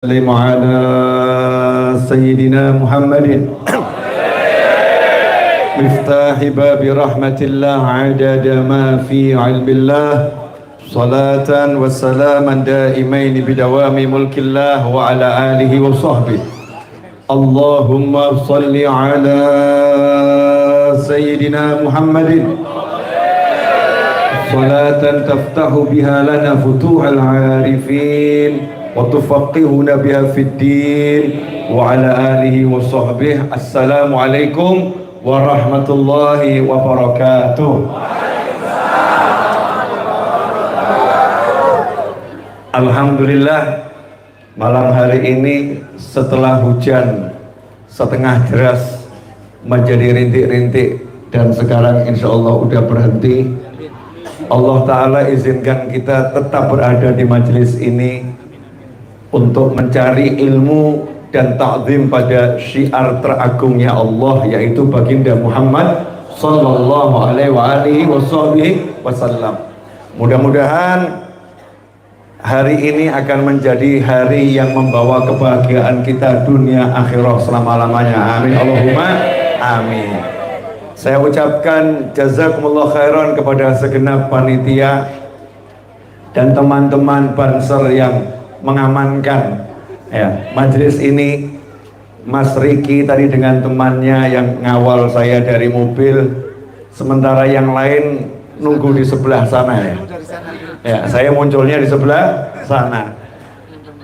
وسلم على سيدنا محمد مفتاح باب رحمة الله عدد ما في علم الله صلاة وسلاما دائمين بدوام ملك الله وعلى آله وصحبه اللهم صل على سيدنا محمد صلاة تفتح بها لنا فتوح العارفين وتفقهنا بها في الدين وعلى آله وصحبه. Assalamualaikum warahmatullahi wabarakatuh. Alhamdulillah, malam hari ini setelah hujan setengah deras menjadi rintik-rintik dan sekarang insya Allah udah berhenti. Allah Ta'ala izinkan kita tetap berada di majelis ini untuk mencari ilmu dan ta'zim pada syiar teragungnya Allah, yaitu baginda Muhammad sallallahu alaihi wasallam. Mudah-mudahan hari ini akan menjadi hari yang membawa kebahagiaan kita dunia akhirah selama-lamanya. Amin Allahumma amin. Saya ucapkan jazakumullah khairan kepada segenap panitia dan teman-teman Banser yang mengamankan majelis ini. Mas Riki tadi dengan temannya yang ngawal saya dari mobil, sementara yang lain nunggu di sebelah sana ya. Saya munculnya di sebelah sana.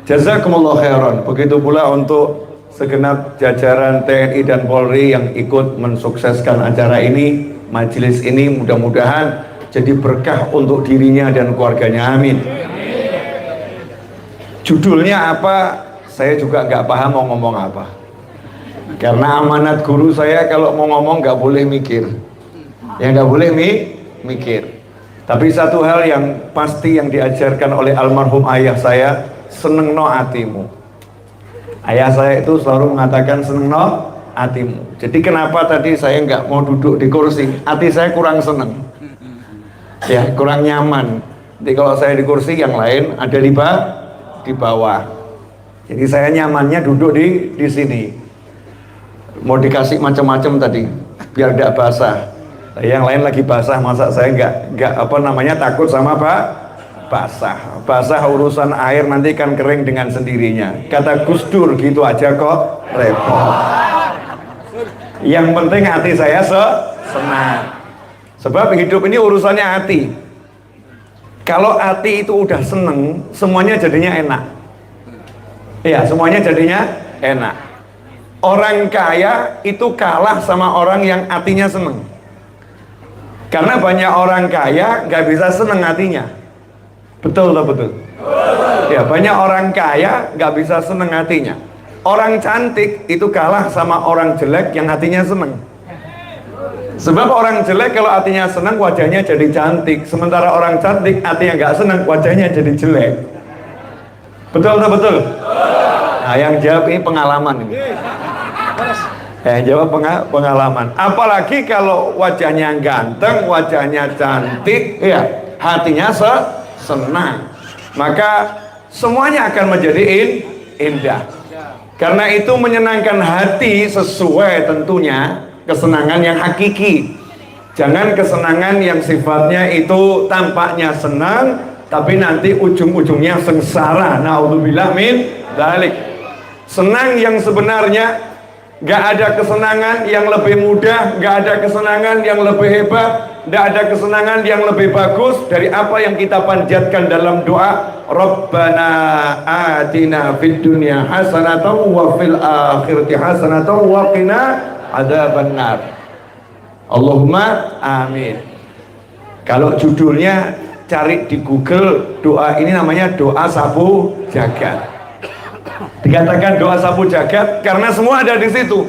Jazakumullah khairan. Begitu pula untuk segenap jajaran TNI dan Polri yang ikut mensukseskan acara ini, majelis ini, mudah-mudahan jadi berkah untuk dirinya dan keluarganya. Amin. Judulnya apa? Saya juga nggak paham mau ngomong apa. Karena amanat guru saya kalau mau ngomong nggak boleh mikir. Ya nggak boleh mikir. Tapi satu hal yang pasti yang diajarkan oleh almarhum ayah saya, seneng no atimu. Ayah saya itu selalu mengatakan seneng no atimu. Jadi kenapa tadi saya nggak mau duduk di kursi? Hati saya kurang seneng. Ya kurang nyaman. Jadi kalau saya di kursi, yang lain ada di bawah. Jadi saya nyamannya duduk di sini. Mau dikasih macam-macam tadi biar tidak basah. Yang lain lagi basah, masa saya nggak takut sama basah urusan air nanti kan kering dengan sendirinya. Kata Gus Dur gitu aja kok repot. Yang penting hati saya senang. Sebab hidup ini urusannya hati. Kalau hati itu udah seneng, semuanya jadinya enak. Iya, semuanya jadinya enak. Orang kaya itu kalah sama orang yang hatinya seneng. Karena banyak orang kaya nggak bisa seneng hatinya. Betul atau betul? Ya, banyak orang kaya nggak bisa seneng hatinya. Orang cantik itu kalah sama orang jelek yang hatinya seneng. Sebab orang jelek kalau hatinya seneng wajahnya jadi cantik, sementara orang cantik hatinya nggak seneng wajahnya jadi jelek. Betul atau betul? Nah, yang jawab ini pengalaman ini. Jawab pengalaman. Apalagi kalau wajahnya ganteng, wajahnya cantik, ya hatinya senang, maka semuanya akan menjadi indah. Karena itu menyenangkan hati sesuai tentunya kesenangan yang hakiki. Jangan kesenangan yang sifatnya itu tampaknya senang tapi nanti ujung-ujungnya sengsara. Naudzubillah min dzalik. Senang yang sebenarnya gak ada kesenangan yang lebih mudah, gak ada kesenangan yang lebih hebat, gak ada kesenangan yang lebih bagus dari apa yang kita panjatkan dalam doa Rabbana atina fid dunya hasanatan wa fil akhirati hasanatan wa qina adzabannar. Allahumma amin. Kalau judulnya cari di Google, doa ini namanya doa sapu jagat. Dikatakan doa sapu jagat karena semua ada di situ.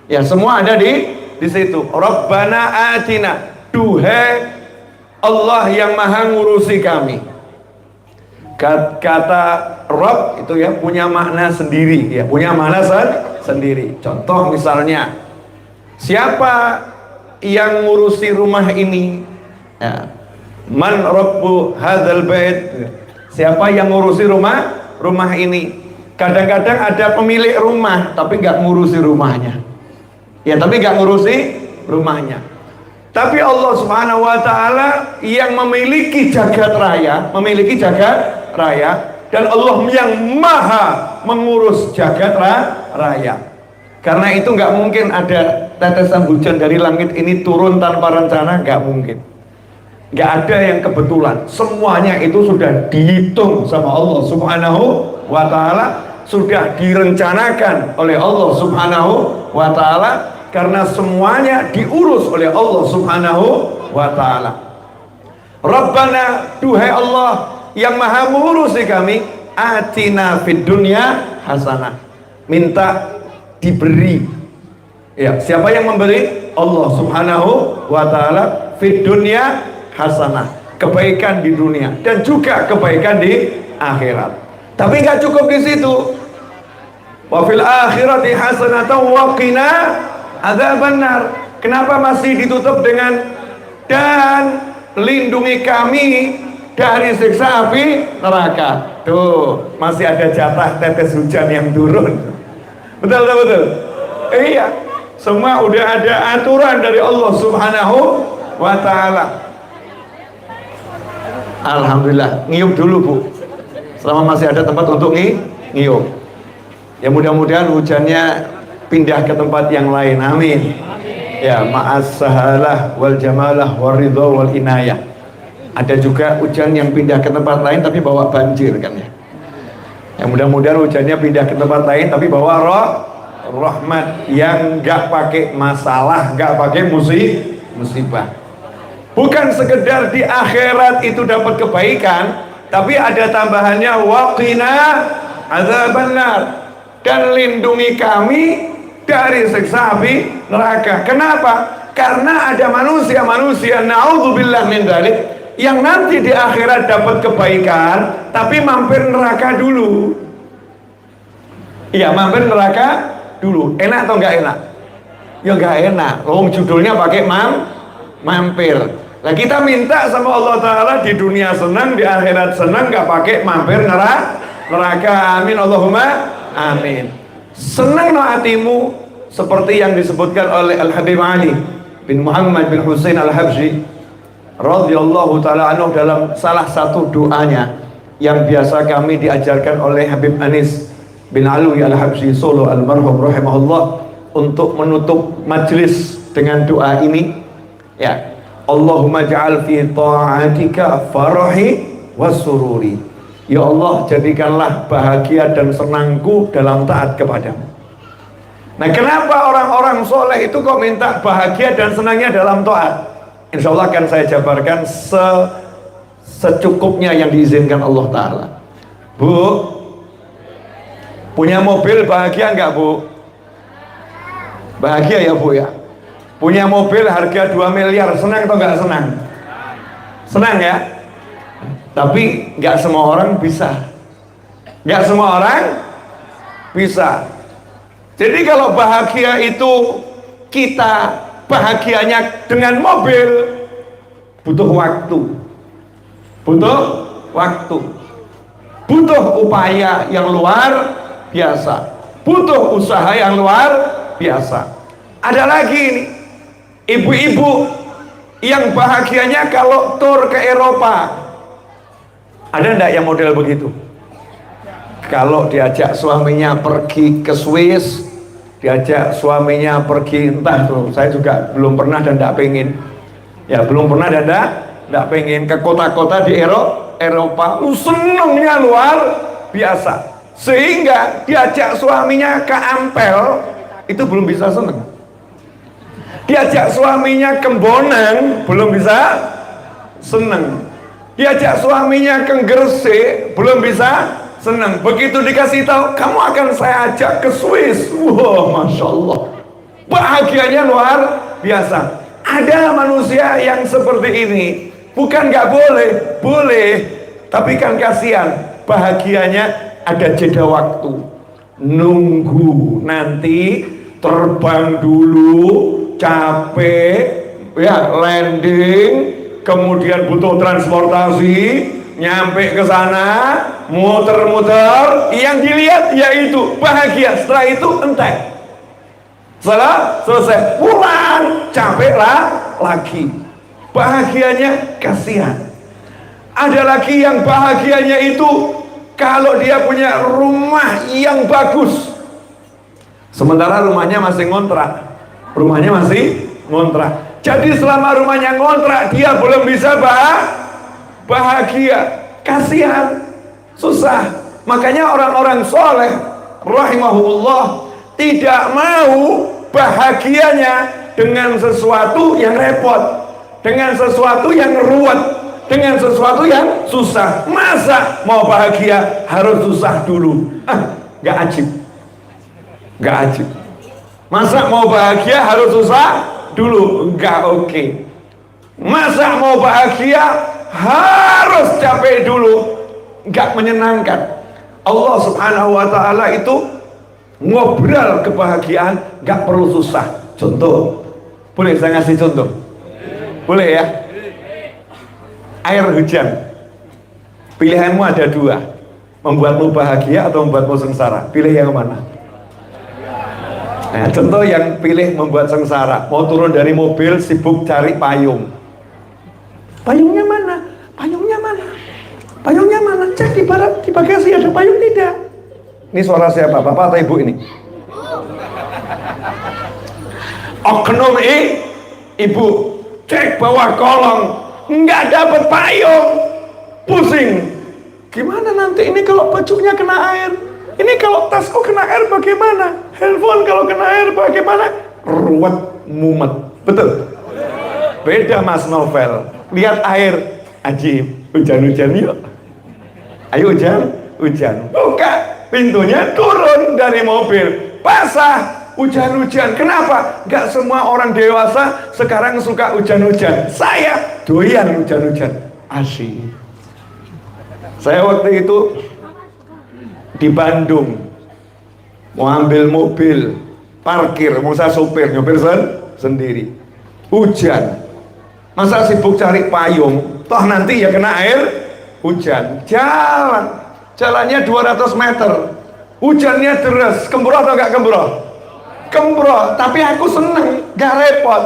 Ya, semua ada di situ. Rabbana atina, duhai Allah yang maha ngurusi kami. Kata Rabb itu ya punya makna sendiri, ya punya makna sendiri. Contoh misalnya, siapa yang ngurusi rumah ini? Ya. Man rabbu hadzal bait? Siapa yang ngurusi rumah ini? Kadang-kadang ada pemilik rumah tapi nggak ngurusi rumahnya. Ya, tapi nggak ngurusi rumahnya. Tapi Allah Subhanahu wa taala yang memiliki jagat raya, dan Allah yang maha mengurus jagat raya. Karena itu nggak mungkin ada tetesan hujan dari langit ini turun tanpa rencana, nggak mungkin. Nggak ada yang kebetulan. Semuanya itu sudah dihitung sama Allah Subhanahu wa taala, sudah direncanakan oleh Allah Subhanahu wa taala, karena semuanya diurus oleh Allah Subhanahu wa taala. Rabbana, duhai Allah yang maha mengurusi kami, atina fid dunya hasanah. Minta diberi. Ya, siapa yang memberi? Allah Subhanahu wa taala. Fid dunya hasanah, kebaikan di dunia dan juga kebaikan di akhirat. Tapi nggak cukup di situ. Wa fil akhirati hasanatan wa qina adzabannar. Kenapa masih ditutup dengan dan lindungi kami dari siksa api neraka? Tuh, masih ada jatah tetes hujan yang turun. Betul. Iya, semua udah ada aturan dari Allah Subhanahu wa taala. Alhamdulillah, ngiyup dulu Bu, selama masih ada tempat untuk ngiyup. Ya, mudah-mudahan hujannya pindah ke tempat yang lain, amin. Ya, ma'as sahalah wal jamalah wal ridha wal inayah. Ada juga hujan yang pindah ke tempat lain tapi bawa banjir kan ya. Ya, mudah-mudahan hujannya pindah ke tempat lain tapi bawa rahmat yang nggak pakai masalah, nggak pakai musibah. Bukan sekedar di akhirat itu dapat kebaikan, tapi ada tambahannya waqina adzabannar, dan lindungi kami dari siksa api neraka. Kenapa? Karena ada manusia naudzubillah min dzalik yang nanti di akhirat dapat kebaikan tapi mampir neraka dulu. Iya, mampir neraka dulu. Enak atau enggak enak? Ya enggak enak. Wong judulnya pakai mampir. Nah, kita minta sama Allah Ta'ala di dunia senang, di akhirat senang, gak pakai mampir neraka. Amin, Allahumma amin. Senang no hatimu seperti yang disebutkan oleh Al-Habib Ali bin Muhammad bin Husain Al-Habsyi radhiyallahu ta'ala anhu dalam salah satu doanya yang biasa kami diajarkan oleh Habib Anis bin Alwi Al-Habsyi Solo almarhum rahimahullah, untuk menutup majelis dengan doa ini. Ya, Allahumma ja'al fi ta'atika farahi wasururi. Ya Allah, jadikanlah bahagia dan senangku dalam taat kepadamu. Nah, kenapa orang-orang soleh itu kok minta bahagia dan senangnya dalam taat? Insya Allah akan saya jabarkan secukupnya yang diizinkan Allah Ta'ala. Bu, punya mobil bahagia enggak Bu? Bahagia ya Bu ya. Punya mobil harga 2 miliar, senang atau enggak senang? Senang ya. Tapi enggak semua orang bisa. Enggak semua orang bisa. Jadi kalau bahagia itu kita bahagianya dengan mobil, butuh waktu. Butuh upaya yang luar biasa. Butuh usaha yang luar biasa. Ada lagi nih, ibu-ibu yang bahagianya kalau tur ke Eropa. Ada enggak yang model begitu? Kalau diajak suaminya pergi ke Swiss, diajak suaminya pergi entah tuh, saya juga belum pernah dan enggak pengen. Ya, belum pernah dan enggak pengen ke kota-kota di Eropa. Senengnya luar biasa. Sehingga diajak suaminya ke Ampel, itu belum bisa seneng. Diajak suaminya ke Bonang, belum bisa seneng. Diajak suaminya ke Gresik, belum bisa seneng. Begitu dikasih tahu, kamu akan saya ajak ke Swiss, wah, Masya Allah, bahagianya luar biasa. Ada manusia yang seperti ini. Bukan nggak boleh, boleh, tapi kan kasihan, bahagianya ada jeda waktu. Nunggu nanti terbang dulu, capek, ya landing, kemudian butuh transportasi, nyampe ke sana, muter-muter, yang dilihat yaitu bahagia. Setelah itu entek. Setelah selesai pulang, capek lagi. Bahagianya kasihan. Ada lagi yang bahagianya itu kalau dia punya rumah yang bagus, sementara rumahnya masih ngontrak. Rumahnya masih ngontrak. Jadi selama rumahnya ngontrak, dia belum bisa bahagia. Kasihan, susah. Makanya orang-orang soleh rahimahullah tidak mau bahagianya dengan sesuatu yang repot, dengan sesuatu yang ruwet, dengan sesuatu yang susah. Masa mau bahagia harus susah dulu? Gak ajib, gak ajib. Masa mau bahagia harus susah dulu? Enggak oke. Masa mau bahagia harus capek dulu? Enggak menyenangkan. Allah subhanahu wa ta'ala itu ngobrol kebahagiaan enggak perlu susah. Contoh, boleh saya ngasih contoh? Boleh ya? Air hujan, pilihanmu ada dua, membuatmu bahagia atau membuatmu sengsara. Pilih yang mana? Nah, contoh yang pilih membuat sengsara, mau turun dari mobil sibuk cari payung. Payungnya mana? Payungnya mana? Payungnya mana? Cek di bagasi ada payung tidak? Ini suara siapa? Bapak atau ibu ini? Oknum ibu, cek bawah kolong, nggak dapat payung, pusing. Gimana nanti ini kalau bajunya kena air? Ini kalau tasku kena air bagaimana? Handphone kalau kena air bagaimana? Ruwet, mumet. Betul? Beda Mas Novel. Lihat air, ajib. Hujan-hujan yuk. Ayo hujan. Buka pintunya, turun dari mobil. Basah, hujan-hujan. Kenapa? Gak semua orang dewasa sekarang suka hujan-hujan. Saya doyan hujan-hujan. Asyik. Saya waktu itu di Bandung mau ambil mobil, parkir, mau saya sopir, nyopir sendiri, hujan. Masa sibuk cari payung, toh nanti ya kena air hujan. Jalannya 200 meter, hujannya deras, kembroh atau gak kembroh? Kembroh, tapi aku seneng, gak repot.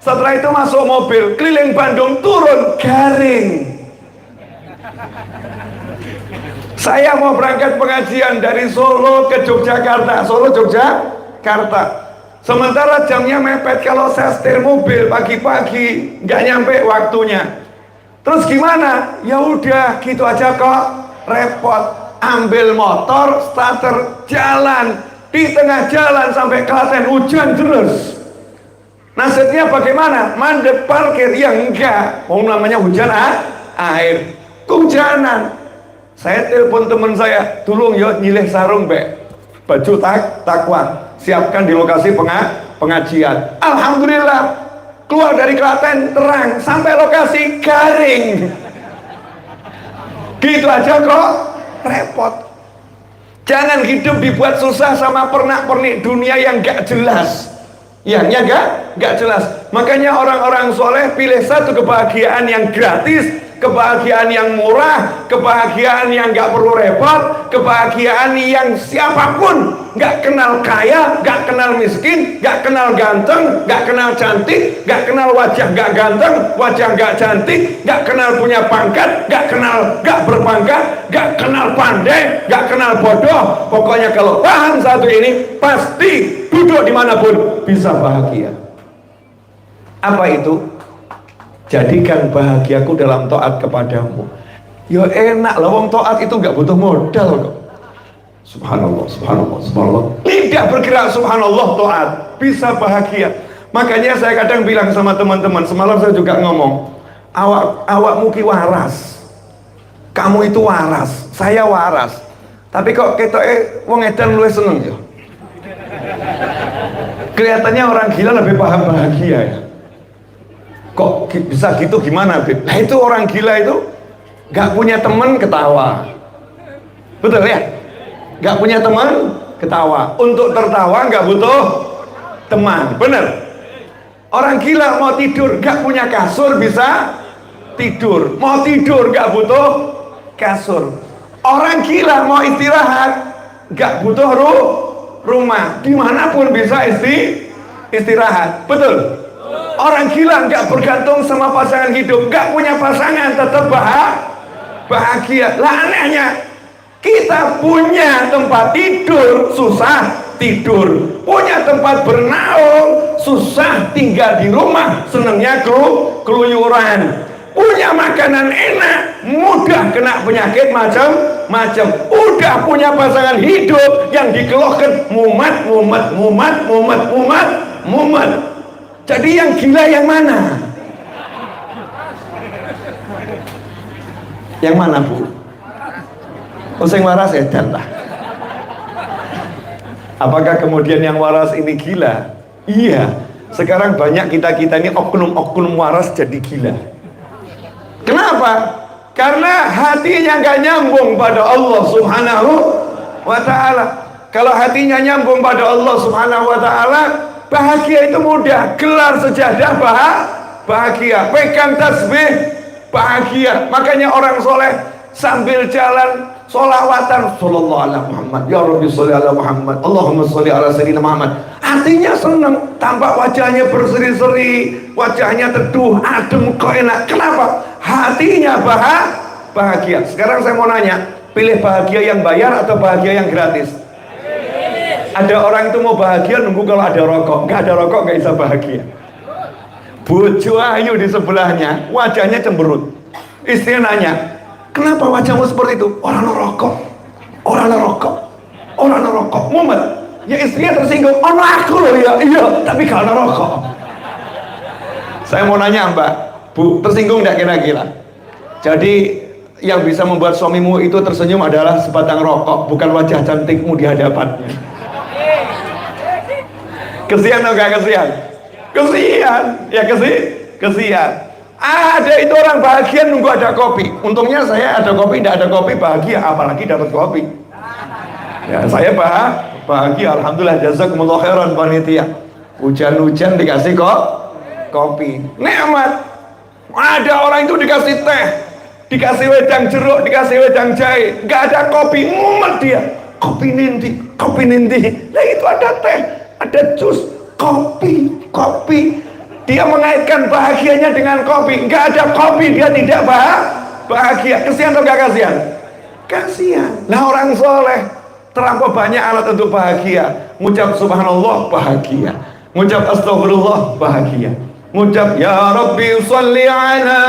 Setelah itu masuk mobil, keliling Bandung, turun, garing. Saya mau berangkat pengajian dari Solo ke Yogyakarta, Solo Yogyakarta. Sementara jamnya mepet, kalau saya setir mobil pagi-pagi nggak nyampe waktunya. Terus gimana? Ya udah gitu aja kok, repot. Ambil motor, starter, jalan. Di tengah jalan sampai Klaten hujan deras. Nasibnya bagaimana? Mandek parkir? Ya enggak. Mau namanya hujan air, kehujanan. Saya telepon teman saya, tolong ya nyilih sarung baju takwa, siapkan di lokasi pengajian. Alhamdulillah, keluar dari Klaten terang, sampai lokasi garing. Gitu aja kok, repot. Jangan hidup dibuat susah sama pernak-pernik dunia yang gak jelas. Ya gak jelas. Makanya orang-orang soleh pilih satu kebahagiaan yang gratis, kebahagiaan yang murah, kebahagiaan yang gak perlu repot, kebahagiaan yang siapapun gak kenal kaya, gak kenal miskin, gak kenal ganteng, gak kenal cantik, gak kenal wajah gak ganteng, wajah gak cantik, gak kenal punya pangkat, gak berpangkat, gak kenal pandai, gak kenal bodoh. Pokoknya kalau paham satu ini, pasti duduk dimanapun bisa bahagia. Apa itu? Jadikan bahagiaku dalam taat kepadamu. Ya enak lah, wong taat itu nggak butuh modal kok. Subhanallah, subhanallah, subhanallah. Lidah bergerak, subhanallah, taat bisa bahagia. Makanya saya kadang bilang sama teman-teman, semalam saya juga ngomong, awakmu ki waras, kamu itu waras, saya waras. Tapi kok ketoke wong edan luwih seneng ya. Kelihatannya orang gila lebih paham bahagia ya. Kok bisa gitu, gimana Bib? Nah itu orang gila itu gak punya teman ketawa. Betul ya? Gak punya teman ketawa. Untuk tertawa gak butuh teman. Bener? Orang gila mau tidur gak punya kasur bisa tidur. Mau tidur gak butuh kasur. Orang gila mau istirahat nggak butuh rumah, dimanapun bisa istirahat. Betul? Orang gila nggak bergantung sama pasangan hidup, nggak punya pasangan tetap bahagia. Lah anehnya, kita punya tempat tidur susah tidur, punya tempat bernaung susah tinggal di rumah, senengnya keluyuran, punya makanan enak mudah kena penyakit macam-macam, udah punya pasangan hidup yang dikeluhkan mumet. Jadi yang gila yang mana? Yang mana, Bu? Sing waras edan lah. Apakah kemudian yang waras ini gila? Iya. Sekarang banyak kita ini oknum-oknum waras jadi gila. Kenapa? Karena hatinya nggak nyambung pada Allah Subhanahu wa ta'ala. Kalau hatinya nyambung pada Allah Subhanahu wa ta'ala, bahagia itu mudah. Gelar sejadah bahagia, pegang tasbih bahagia. Makanya orang soleh sambil jalan sholawatan sallallahu ala Muhammad, ya Rabbi sholli ala Muhammad, Allahumma sholli ala sayyidina Muhammad. Artinya senang, tampak wajahnya berseri-seri, wajahnya teduh, adem, kok enak. Kenapa? Hatinya bahagia. Sekarang saya mau nanya, pilih bahagia yang bayar atau bahagia yang gratis? Ada orang itu mau bahagia nunggu kalau ada rokok, nggak ada rokok nggak bisa bahagia. Bojo ayu di sebelahnya, wajahnya cemberut. Istrinya nanya, kenapa wajahmu seperti itu? Orang rokok. Mumet. Ya istrinya tersinggung. Ono aku loh ya. Iya, tapi kalau rokok. Saya mau nanya Mbak, Bu, tersinggung nggak kira-kira? Jadi yang bisa membuat suamimu itu tersenyum adalah sebatang rokok, bukan wajah cantikmu di hadapannya. Kesian atau gak kesian? Kesian. Ya kesian. Ada itu orang bahagia nunggu ada kopi. Untungnya saya ada kopi, tidak ada kopi bahagia, apalagi dapat kopi. Ya saya bahagia, alhamdulillah, jazakumullah khairan panitia. Hujan-hujan dikasih kopi, nikmat. Ada orang itu dikasih teh, dikasih wedang jeruk, dikasih wedang jahe, nggak ada kopi, mumet dia. Kopi ninti. Nah itu ada teh, ada jus, kopi. Dia mengaitkan bahagianya dengan kopi. Nggak ada kopi dia tidak bahagia. Kasihan atau gak kasihan? Kasihan. Nah orang soleh terlampau banyak alat untuk bahagia. Ngucap subhanallah bahagia, ngucap astagfirullah bahagia, ngucap ya Rabbi sholli ala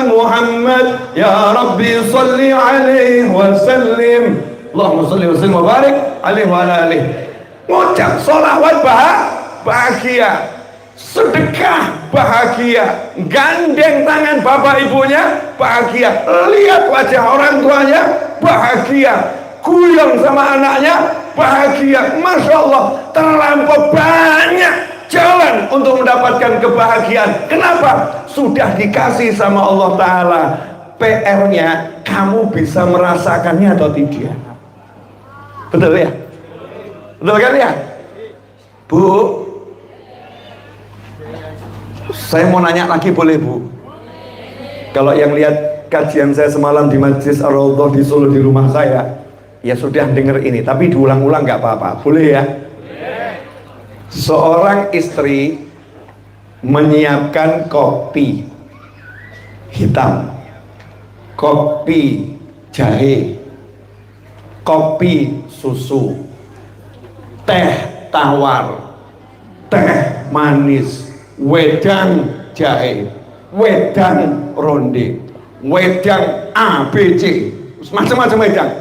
Muhammad, ya Rabbi sholli alaihi wasallim, Allahumma sholli wa sallim wa barik alaihi wa ala alihi. Ngucap sholawat bahagia, sedekah bahagia, gandeng tangan bapak ibunya bahagia, lihat wajah orang tuanya bahagia, guyong sama anaknya bahagia. Masya Allah, terlampau banyak jalan untuk mendapatkan kebahagiaan. Kenapa? Sudah dikasih sama Allah Ta'ala. PR-nya kamu bisa merasakannya atau tidak. Betul ya? Betul kan ya? Bu, saya mau nanya lagi boleh Bu? Kalau yang lihat kajian saya semalam di Majlis Ar-Raudhah di Solo di rumah saya, ya sudah dengar ini, tapi diulang-ulang nggak apa-apa, boleh ya? Seorang istri menyiapkan kopi hitam, kopi jahe, kopi susu, teh tawar, teh manis, wedang jahe, wedang ronde, wedang A, B, C, macam-macam wedang,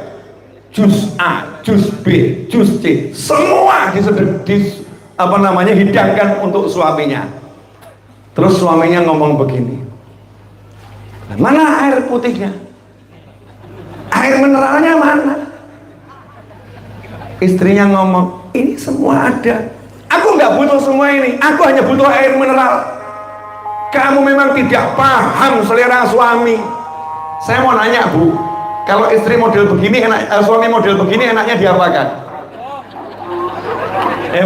jus A, jus B, jus C, semua hidangkan untuk suaminya. Terus suaminya ngomong begini, mana air putihnya, air mineralnya mana? Istrinya ngomong, ini semua ada, aku nggak butuh semua ini, aku hanya butuh air mineral. Kamu memang tidak paham selera suami. Saya mau nanya Bu, kalau istri model begini suami model begini enaknya diapakan?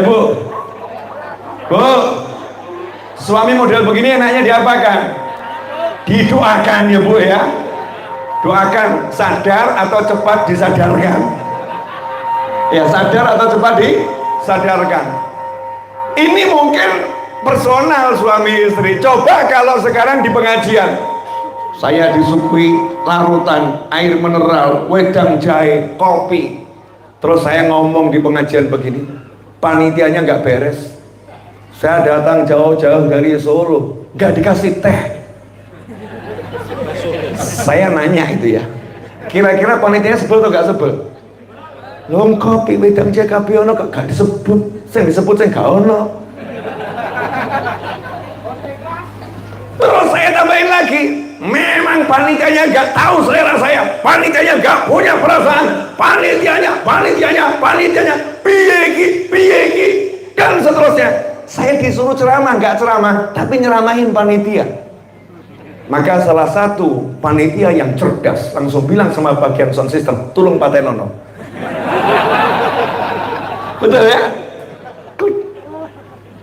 Bu, suami model begini enaknya diapakan? Didoakan ya Bu ya. Doakan sadar atau cepat disadarkan. Ya, sadar atau cepat disadarkan. Ini mungkin personal suami istri. Coba kalau sekarang di pengajian, saya disuguhi larutan air mineral, wedang jahe, kopi. Terus saya ngomong di pengajian begini, panitianya nggak beres. Saya datang jauh-jauh dari Solo, nggak dikasih teh. Saya nanya itu ya, kira-kira panitianya sebel atau nggak sebel? Long kopi wedang jahe kopi ono gak disebut, saya disebut saya gak ono. Terus saya tambahin lagi, memang panitianya gak tahu selera saya, panitianya gak punya perasaan, panitianya, piye, dan seterusnya. Saya disuruh ceramah, gak ceramah, tapi nyeramahin panitia. Maka salah satu panitia yang cerdas langsung bilang sama bagian sound system, tolong patenono. Betul ya?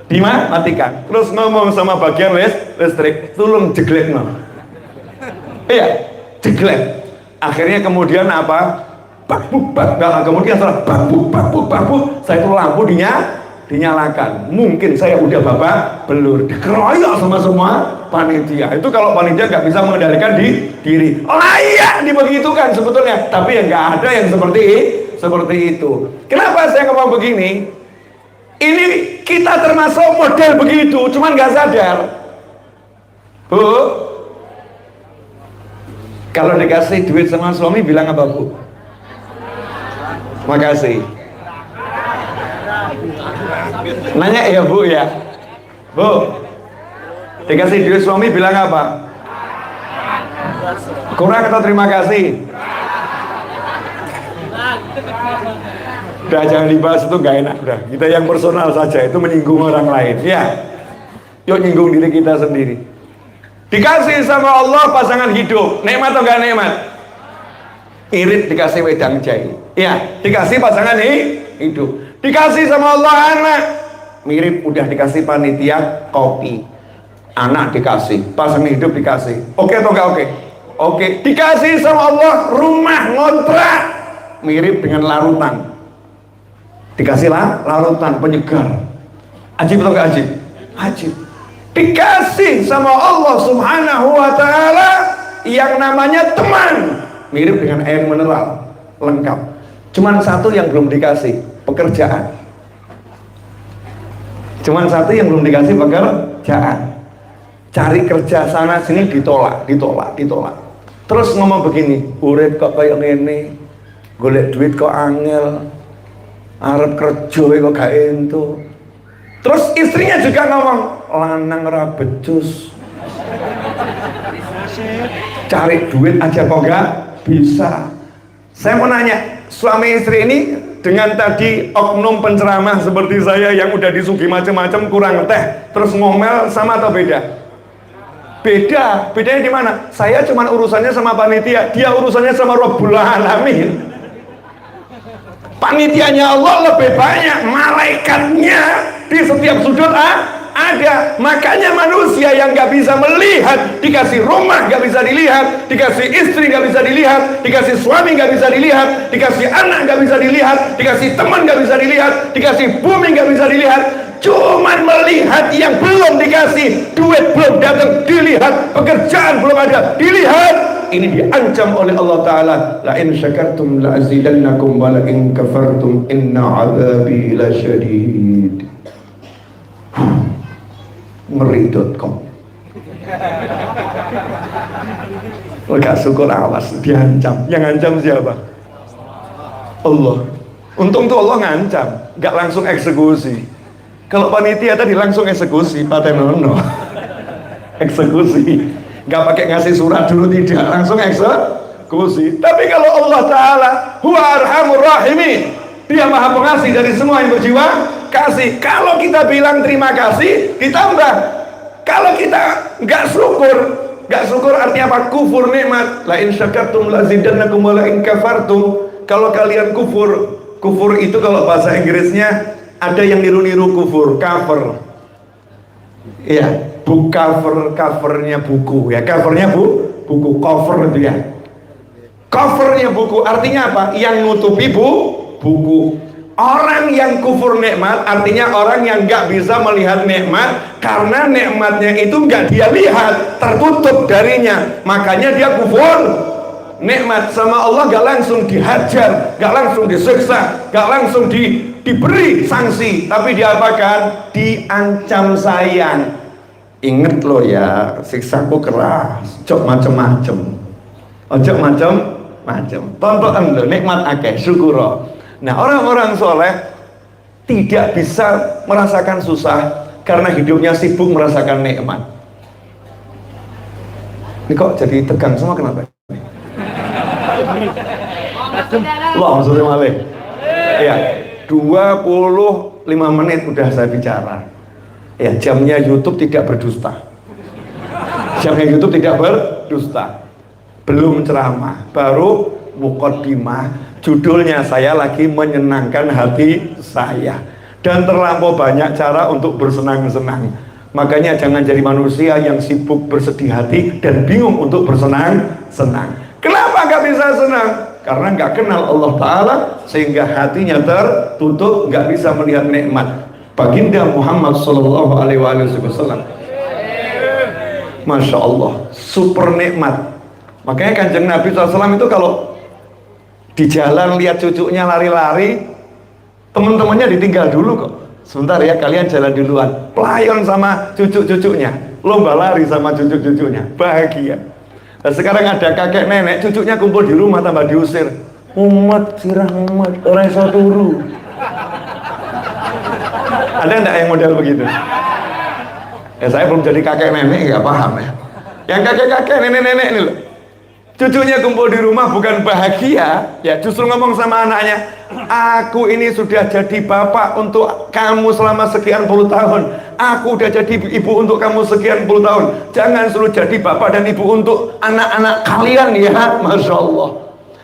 Dimatikan. Terus ngomong sama bagian listrik, tolong jeglek no. Iya, jeglek. Akhirnya kemudian apa? Kemudian setelah babu, saya itu lampu dinyalakan. Mungkin saya udah babak belur, dikeroyok sama semua panitia. Itu kalau panitia nggak bisa mengendalikan diri, layak dibegitukan sebetulnya. Tapi ya nggak ada yang seperti itu. Kenapa saya ngomong begini? Ini kita termasuk model begitu, cuman nggak sadar. Bu, kalau dikasih duit sama suami bilang apa bu? Makasih. Nanya ya bu ya, bu, dikasih duit suami bilang apa? Kurang atau terima kasih? Udah jangan dibahas, itu gak enak. Udah kita yang personal saja, itu menyinggung orang lain ya. Yuk nyinggung diri kita sendiri. Dikasih sama Allah pasangan hidup, nikmat atau gak nikmat? Irit dikasih wedang jahe, ya dikasih pasangan hidup. Dikasih sama Allah anak, mirip udah dikasih panitia kopi. Anak dikasih, pasangan hidup dikasih. Oke atau gak oke? Oke. Dikasih sama Allah rumah ngontrak, mirip dengan larutan. Dikasihlah larutan penyegar. Ajib atau gak ajib? Ajib. Dikasih sama Allah subhanahu wa ta'ala yang namanya teman, mirip dengan air mineral, lengkap. Cuman satu yang belum dikasih, pekerjaan. Cuman satu yang belum dikasih, pekerjaan. Cari kerja sana sini ditolak. Terus ngomong begini, urip kok kayak ngene, golek duit kok angel, arep kerja kok gak entuk. Terus istrinya juga ngomong, lanang ora becus, cari duit aja kok gak bisa. Saya mau nanya, suami istri ini dengan tadi oknum penceramah seperti saya yang udah disuguhi macam-macam kurang teh, terus ngomel, sama atau beda? Beda. Bedanya di mana? Saya cuma urusannya sama panitia, dia urusannya sama Rabbul Alamin. Panitianya Allah lebih banyak, malaikatnya di setiap sudut ada. Makanya manusia yang gak bisa melihat, dikasih rumah gak bisa dilihat, dikasih istri gak bisa dilihat, dikasih suami gak bisa dilihat, dikasih anak gak bisa dilihat, dikasih teman gak bisa dilihat, dikasih bumi gak bisa dilihat, cuman melihat yang belum dikasih. Duit belum datang dilihat, pekerjaan belum ada dilihat. Ini diancam oleh Allah Ta'ala, la in syakartum la azidannakum wa la in kafartum inna azabi lasyadid. Ngeri.com. Gak syukur, awas diancam. Yang ngancam siapa? Allah. Untung tuh Allah ngancam, gak langsung eksekusi. Kalau panitia tadi langsung eksekusi, patenono. Eksekusi. Gak pakai ngasih surat dulu, tidak, langsung eksekusi. Tapi kalau Allah Ta'ala huwa arhamur rahimin, dia maha pengasih dari semua yang berjiwa kasih. Kalau kita bilang terima kasih, ditambah. Kalau kita nggak syukur artinya apa? Kufur nikmat. La in syakartum la zidannakum wa la in kafartum. Kalau kalian kufur itu kalau bahasa Inggrisnya ada yang niru-niru kufur, cover. Iya, covernya buku ya, covernya buku, cover itu ya. Covernya buku, artinya apa? Yang nutupi buku. Orang yang kufur nikmat artinya orang yang nggak bisa melihat nikmat, karena nikmatnya itu nggak dia lihat, tertutup darinya, makanya dia kufur nikmat. Sama Allah gak langsung dihajar, gak langsung disiksa, gak langsung diberi sanksi, tapi diapakan? Diancam sayang. Ingat lo ya, siksaku keras, ojo macem-macem, ojo macem-macem. Tonton lo nikmat akeh, syukur. Nah, orang-orang soleh tidak bisa merasakan susah karena hidupnya sibuk merasakan nikmat. Ini kok jadi tegang semua, kenapa? Loh, maksudnya malih. Ya, 25 menit udah saya bicara. Ya, jamnya YouTube tidak berdusta. Jamnya YouTube tidak berdusta. Belum ceramah, baru muqaddimah. Judulnya saya lagi menyenangkan hati saya. Dan terlampau banyak cara untuk bersenang-senang. Makanya jangan jadi manusia yang sibuk bersedih hati dan bingung untuk bersenang-senang. Kenapa gak bisa senang? Karena gak kenal Allah Ta'ala, sehingga hatinya tertutup, gak bisa melihat nikmat. Baginda Muhammad Sallallahu Alaihi Wasallam, Masya Allah, super nikmat. Makanya Kanjeng Nabi SAW itu kalau di jalan lihat cucunya lari-lari, teman-temannya ditinggal dulu kok. Sebentar ya, kalian jalan duluan. Pelayon sama cucu-cucunya, lomba lari sama cucu-cucunya, bahagia. Nah, sekarang ada kakek nenek, cucunya kumpul di rumah tambah diusir. Umat sirah umat, orang iso turu. Ada enggak yang model begitu? Ya, saya belum jadi kakek nenek, nggak paham ya. Yang kakek-kakek, nenek-nenek ini loh, cucunya kumpul di rumah bukan bahagia, ya justru ngomong sama anaknya, aku ini sudah jadi bapak untuk kamu selama sekian puluh tahun, aku udah jadi ibu untuk kamu sekian puluh tahun, jangan suruh jadi bapak dan ibu untuk anak-anak kalian ya. Masya Allah,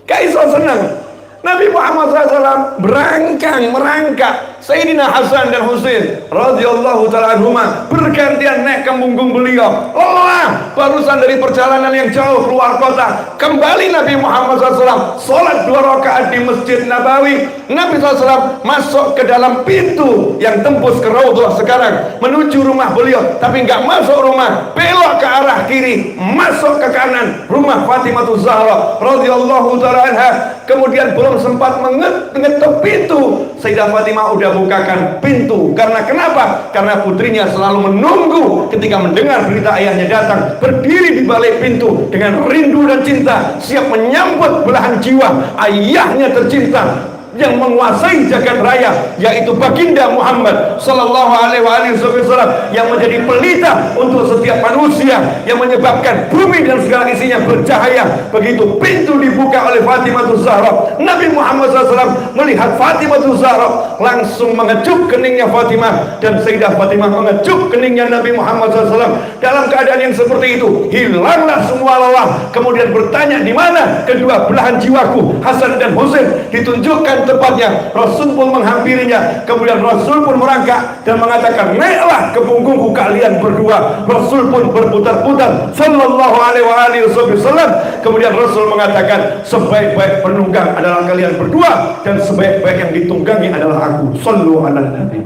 Kaisar senang. Nabi Muhammad SAW merangkak Sayyidina Hasan dan Husain radhiyallahu ta'ala anhuma bergantian naik ke punggung beliau. Lelah barusan dari perjalanan yang jauh keluar kota, kembali Nabi Muhammad SAW sholat 2 rakaat di Masjid Nabawi. Nabi SAW masuk ke dalam pintu yang tembus ke Raudhah sekarang menuju rumah beliau, tapi nggak masuk rumah, belok ke arah kiri, masuk ke kanan rumah Fatimah Zahra radhiyallahu ta'ala anha. Kemudian belum sempat mengetuk pintu, Sayyidah Fatimah udah bukakan pintu. Karena kenapa? Karena putrinya selalu menunggu ketika mendengar berita ayahnya datang, berdiri di balik pintu dengan rindu dan cinta, siap menyambut belahan jiwa ayahnya tercinta yang menguasai jagat raya, yaitu Baginda Muhammad Sallallahu Alaihi Wasallam, yang menjadi pelita untuk setiap manusia, yang menyebabkan bumi dan segala isinya bercahaya. Begitu pintu dibuka oleh Fatimah Zahra, Nabi Muhammad SAW melihat Fatimah Zahra, langsung mengecup keningnya Fatimah, dan Sayyidah Fatimah mengecup keningnya Nabi Muhammad SAW. Dalam keadaan yang seperti itu, hilanglah semua lelah. Kemudian bertanya, di mana kedua belahan jiwaku Hasan dan Husain? Ditunjukkan tempatnya. Rasul pun menghampirinya. Kemudian Rasul pun merangkak dan mengatakan, naiklah ke punggungku kalian berdua. Rasul pun berputar-putar Sallallahu Alaihi Wasallam. Kemudian Rasul mengatakan, sebaik-baik penunggang adalah kalian berdua, dan sebaik-baik yang ditunggangi adalah aku. Sallu ala Nabi.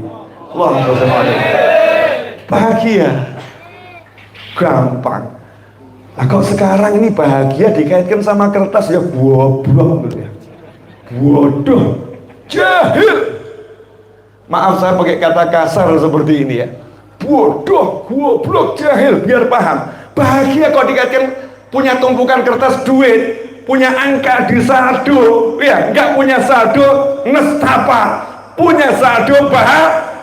Allahumma shalli alaihi. Bahagia gampang. Nah, kok sekarang ini bahagia dikaitkan sama kertas, ya goblok ya. Bodoh, jahil. Maaf saya pakai kata kasar seperti ini ya. Bodoh, goblok, jahil, biar paham. Bahagia kok dikaitkan punya tumpukan kertas duit, punya angka di saldo, ya nggak punya saldo nestapa, punya saldo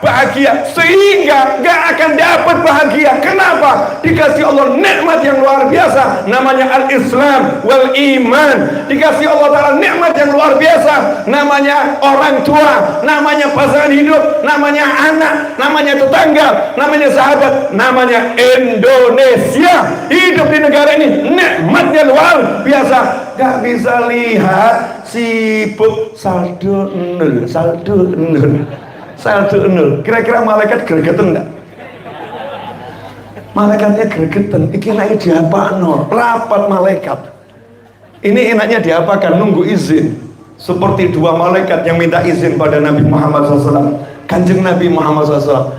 bahagia, sehingga nggak akan dapat bahagia. Kenapa? Dikasih Allah nikmat yang luar biasa, namanya al-Islam wal iman. Dikasih Allah Ta'ala nikmat yang luar biasa, namanya orang tua, namanya pasangan hidup, namanya anak, namanya tetangga, namanya sahabat, namanya Indonesia. Hidup di negara ini nikmatnya luar biasa. Nggak bisa lihat, sibuk, saldo nol, saldo nol, saldo nol. Kira-kira malaikat gregetan enggak? Malaikatnya gregetan, iki naik diapakno, rapat malaikat. Ini enaknya diapakan? Nunggu izin. Seperti dua malaikat yang minta izin pada Nabi Muhammad SAW. Kanjeng Nabi Muhammad SAW,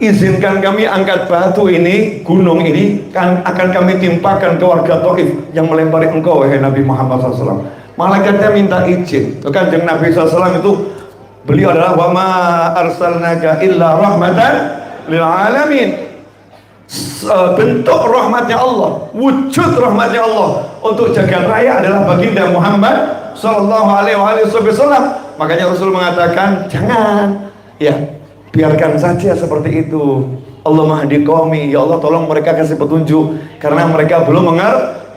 izinkan kami angkat batu ini, gunung ini kan akan kami timpakan ke warga Taif yang melempari engkau, wahai Nabi Muhammad SAW. Malaikatnya minta izin. Kanjeng Nabi SAW itu, beliau adalah wa ma arsalnaka illa rahmatan lil alamin. Bentuk rahmatnya Allah, wujud rahmatnya Allah untuk jagat raya adalah baginda Muhammad sallallahu alaihi wasallam. Makanya Rasul mengatakan, jangan, ya biarkan saja seperti itu. Allahumma hadi qaumi, ya Allah tolong mereka kasih petunjuk, karena mereka belum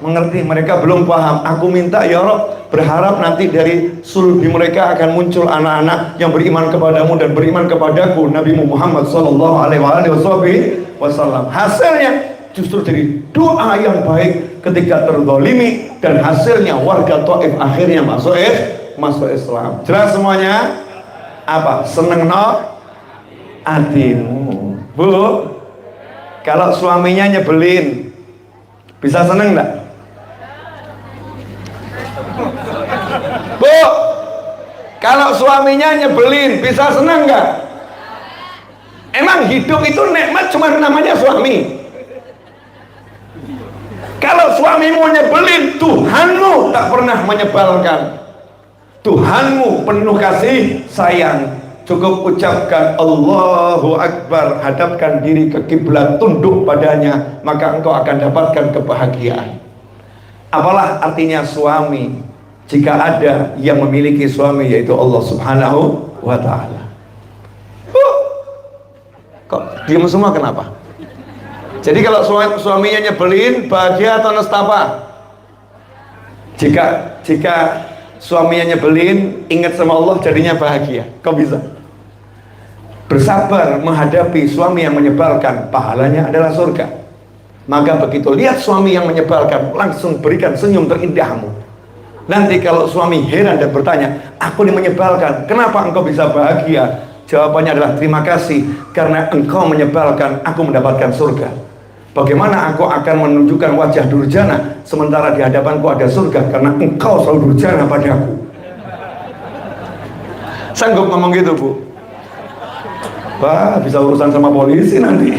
mengerti, mereka belum paham. Aku minta ya Rabb, berharap nanti dari sulbi mereka akan muncul anak-anak yang beriman kepadamu dan beriman kepadaku, Nabi Muhammad sallallahu alaihi wasallam. Hasilnya justru jadi doa yang baik ketika terzalimi, dan hasilnya warga Taif akhirnya masuk Islam. Jelas semuanya? Apa? Seneng no hatimu. Bu, kalau suaminya nyebelin bisa seneng enggak? Bu, kalau suaminya nyebelin bisa seneng enggak? Emang hidup itu nikmat cuma namanya suami? Kalau suamimu nyebelin, Tuhanmu tak pernah menyebalkan. Tuhanmu penuh kasih sayang. Cukup ucapkan Allahu Akbar, hadapkan diri ke kiblat, tunduk padanya, maka engkau akan dapatkan kebahagiaan. Apalah artinya suami jika ada yang memiliki suami, yaitu Allah Subhanahu wa Ta'ala. Kok diam semua, kenapa? Jadi kalau suaminya nyebelin, bahagia atau nestapa? Jika suaminya nyebelin, ingat sama Allah, jadinya bahagia. Kok bisa? Bersabar menghadapi suami yang menyebalkan, pahalanya adalah surga. Maka begitu lihat suami yang menyebalkan, langsung berikan senyum terindahmu. Nanti kalau suami heran dan bertanya, aku ini menyebalkan, kenapa engkau bisa bahagia? Jawabannya adalah, terima kasih, karena engkau menyebalkan, aku mendapatkan surga. Bagaimana aku akan menunjukkan wajah durjana sementara di hadapanku ada surga, karena engkau selalu durjana padaku. Sanggup ngomong gitu, Bu? Wah, bisa urusan sama polisi nanti,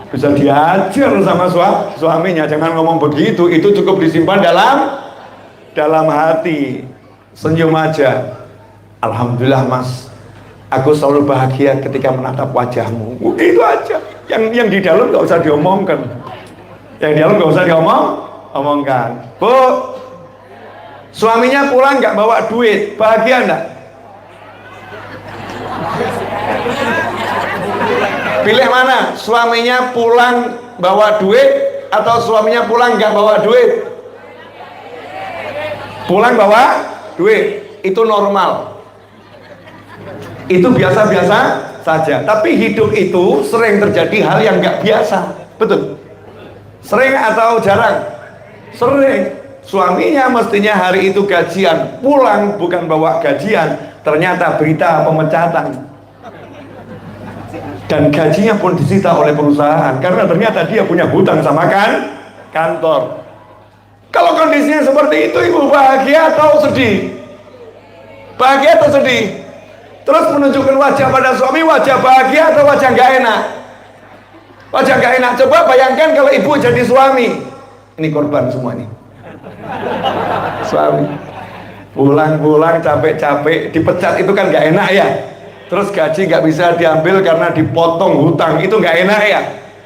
bisa diajar sama suaminya. Jangan ngomong begitu, itu cukup disimpan dalam hati. Senyum aja. Alhamdulillah Mas, aku selalu bahagia ketika menatap wajahmu. Begitu aja. Yang di dalam nggak usah diomongkan. Yang di dalam nggak usah omongkan. Bu, suaminya pulang nggak bawa duit, bahagia enggak? Pilih mana? Suaminya pulang bawa duit atau suaminya pulang nggak bawa duit? Pulang bawa duit, itu normal. Itu biasa-biasa saja. Tapi hidup itu sering terjadi hal yang nggak biasa. Betul? Sering atau jarang? Sering. Suaminya mestinya hari itu gajian, pulang bukan bawa gajian, ternyata berita pemecatan. Dan gajinya pun disita oleh perusahaan karena ternyata dia punya hutang sama kantor. Kalau kondisinya seperti itu, ibu bahagia atau sedih? Bahagia atau sedih? Terus menunjukkan wajah pada suami, wajah bahagia atau wajah gak enak? Wajah gak enak. Coba bayangkan kalau ibu jadi suami. Ini korban semua nih. Suami pulang-pulang capek-capek, dipecat itu kan gak enak ya. Terus gaji nggak bisa diambil karena dipotong hutang, itu nggak enak ya.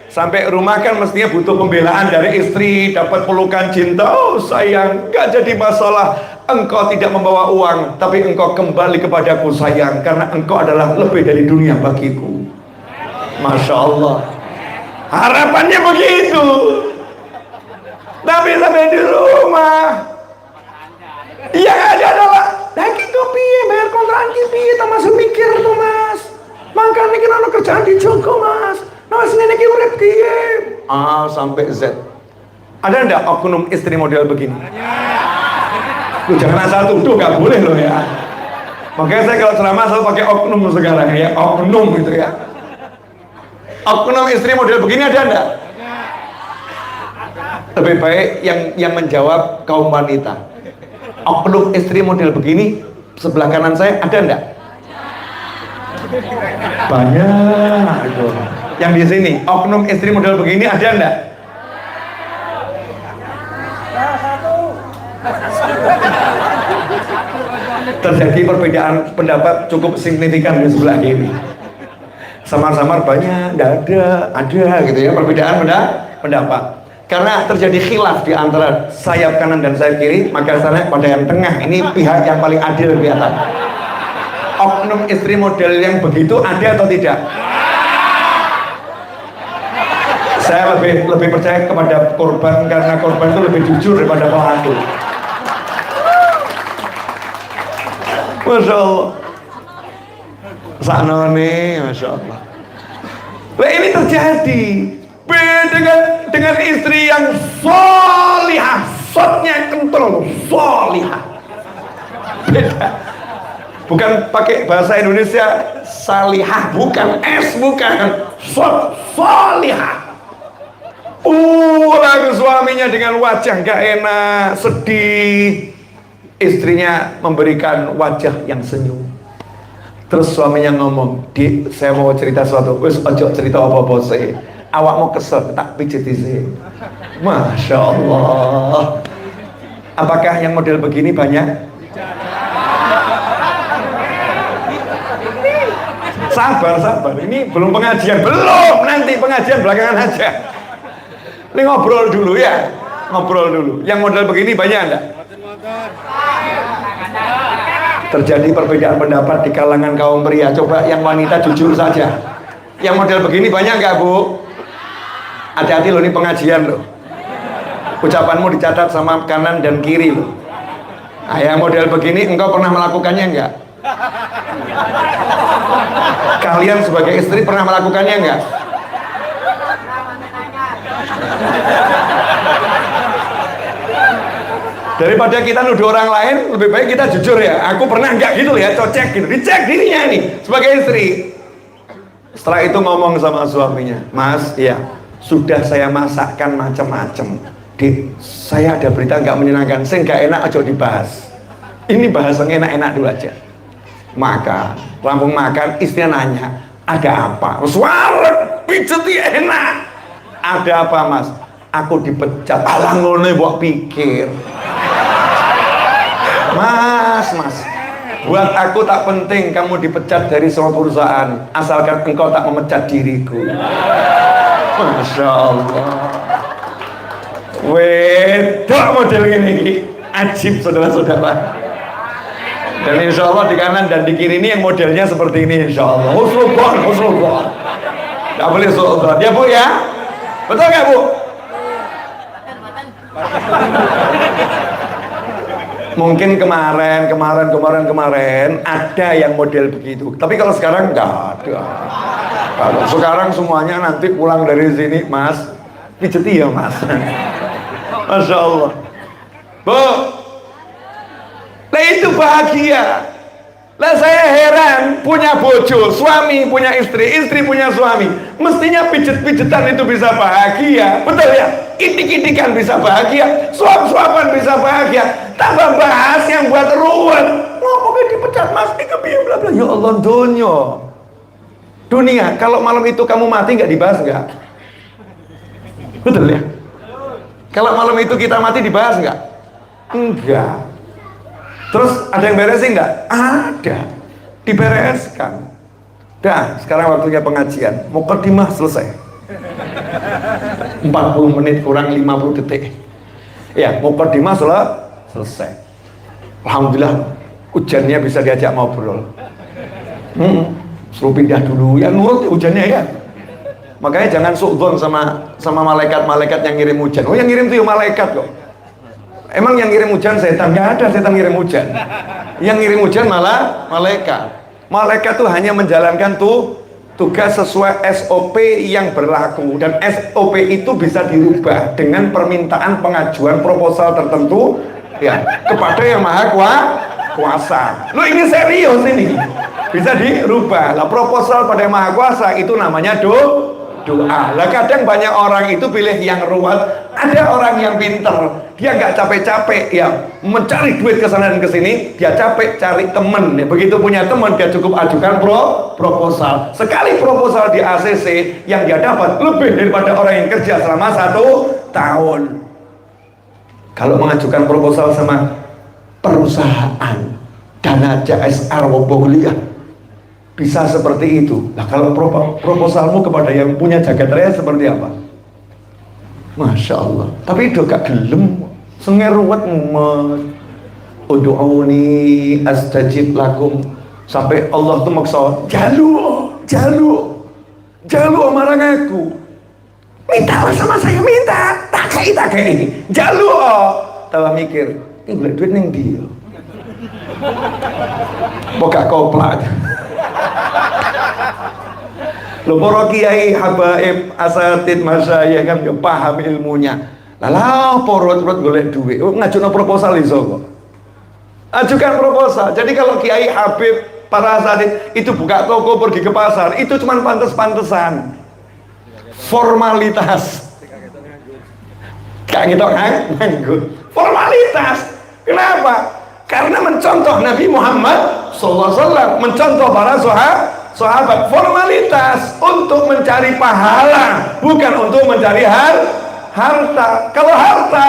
Sampai rumah kan mestinya butuh pembelaan dari istri, dapat pelukan cinta. Oh sayang, nggak jadi masalah. Engkau tidak membawa uang, tapi engkau kembali kepadaku sayang, karena engkau adalah lebih dari dunia bagiku. Masya Allah. Harapannya begitu. Tapi sampai di rumah, yang ada adalah lagi piye bayar kontrakan piye ta Mas mikir to Mas. Mangkane iki ana kerjaan di Joko Mas. Mas ngene iki urip piye? A sampai Z. Ada enggak oknum istri model begini? Lu jangan asal tuduh, enggak boleh loh ya. Makanya saya kalau ceramah selalu pakai oknum sekarang ya, oknum gitu ya. Oknum istri model begini ada enggak? Lebih baik yang menjawab kaum wanita. Oknum istri model begini sebelah kanan saya ada enggak? Banyak itu. Yang di sini oknum istri model begini ada enggak? Terjadi perbedaan pendapat cukup signifikan di sebelah kiri. Samar-samar banyak, enggak ada gitu ya, perbedaan pendapat. Karena terjadi khilaf di antara sayap kanan dan sayap kiri, maka saya pada yang tengah ini pihak yang paling adil kelihatan. Oknum istri model yang begitu ada atau tidak? Saya lebih percaya kepada korban, karena korban itu lebih jujur daripada pelaku. Masya Allah. Saknone, Masya Allah. Nah, ini terjadi dengan istri yang solihah, shotnya kental, solihah. Beda. Bukan pakai bahasa Indonesia salihah, bukan S, bukan solihah. Lalu suaminya dengan wajah gak enak, sedih, istrinya memberikan wajah yang senyum. Terus suaminya ngomong, "Dik, saya mau cerita sesuatu." "Wis ojo cerita apa-apa sih. Awak mau kesel, tak pijit sih." Masya Allah. Apakah yang model begini banyak? Sabar. Ini belum pengajian, belum. Nanti pengajian belakangan aja. Ini ngobrol dulu ya, ngobrol dulu. Yang model begini banyak enggak? Terjadi perbedaan pendapat di kalangan kaum pria. Coba yang wanita jujur saja. Yang model begini banyak enggak, Bu? Hati-hati loh, ini pengajian loh. Ucapanmu dicatat sama kanan dan kiri loh. Nah, yang model begini engkau pernah melakukannya enggak? Kalian sebagai istri pernah melakukannya enggak? Daripada kita nuduh orang lain, lebih baik kita jujur ya. Aku pernah enggak gitu ya, cocek gitu. Dicek dirinya nih sebagai istri. Setelah itu ngomong sama suaminya, "Mas, ya sudah saya masakkan macam-macam. Dik, saya ada berita nggak menyenangkan, saya nggak enak aja dibahas. Ini bahas yang enak-enak dulu aja." Maka langsung makan, istrinya nanya, "Ada apa?" "Suara pijeti enak." "Ada apa, Mas?" "Aku dipecat." "Alah ngono mbok pikir." Mas, buat aku tak penting kamu dipecat dari semua perusahaan, asalkan engkau tak memecat diriku. Masya Allah. Wedok model ini ajib, saudara-saudara. Dan insya Allah di kanan dan di kiri ini yang modelnya seperti ini, insya Allah. Husnul. Gak boleh suudzon ya, Bu ya. Betul gak, Bu? Mungkin kemarin ada yang model begitu, tapi kalau sekarang nggak ada. Kalau sekarang semuanya nanti pulang dari sini, "Mas, pijeti ya, Mas." Masya Allah. Bu, lah itu bahagia. Lah saya heran, punya bojo, suami punya istri, istri punya suami, mestinya pijet-pijetan itu bisa bahagia, betul ya? Kitik-kitikan bisa bahagia, suap-suapan bisa bahagia, tambah bahas yang buat ruwet. Ngomongnya dipecat, Mas, kebiaya bla bla. Ya Allah, dunia, kalau malam itu kamu mati nggak dibahas nggak? Betul ya? Kalau malam itu kita mati dibahas nggak? Enggak. Terus ada yang beresin nggak? Ada, dibereskan. Dah, sekarang waktunya pengajian. Mukadimah selesai. 40 menit kurang 50 detik. Ya, mukadimah selesai. Alhamdulillah, hujannya bisa diajak ngobrol. Suruh pindah dulu, ya nurut hujannya ya. Makanya jangan suudzon sama malaikat-malaikat yang ngirim hujan. Oh, yang ngirim itu ya malaikat kok. Emang yang ngirim hujan setan? Nggak ada setan ngirim hujan. Yang ngirim hujan malah malaikat. Malaikat tuh hanya menjalankan tugas sesuai SOP yang berlaku, dan SOP itu bisa dirubah dengan permintaan pengajuan proposal tertentu ya kepada yang maha kuasa. Loh, ini serius ini. Bisa dirubah. Lah proposal pada yang maha kuasa itu namanya doa. Lah kadang banyak orang itu pilih yang ruwet. Ada orang yang pinter, dia nggak capek-capek ya mencari duit ke sana dan ke sini, dia capek cari temen. Ya, begitu punya teman dia cukup ajukan proposal. Sekali proposal di ACC yang dia dapat lebih daripada orang yang kerja selama 1 tahun. Kalau mengajukan proposal sama perusahaan dana CSR kuliah bisa seperti itu. Nah kalau proposalmu kepada yang punya jagat raya seperti apa? Masya Allah. Tapi itu gak gelem senger ruwet mumet. Udu'uni astajib lakum. Sampai Allah tuh maksa jaluk marang aku. Minta sama saya, minta tak kayak jaluk. Tawa mikir ini boleh duit ning dia pokok koplak. Lho para kiai habaib asatid masyayikh kan yo paham ilmunya. Lah porot-porot golek duit. Ngajuno proposal iso kok. Ajukan proposal. Jadi kalau kiai habib para asatid itu buka toko pergi ke pasar, itu cuma pantes-pantesan. Formalitas. Kayak gitu kan? Formalitas. Kenapa? Karena mencontoh Nabi Muhammad SAW, mencontoh para sahabat. Formalitas untuk mencari pahala, bukan untuk mencari harta. Kalau harta,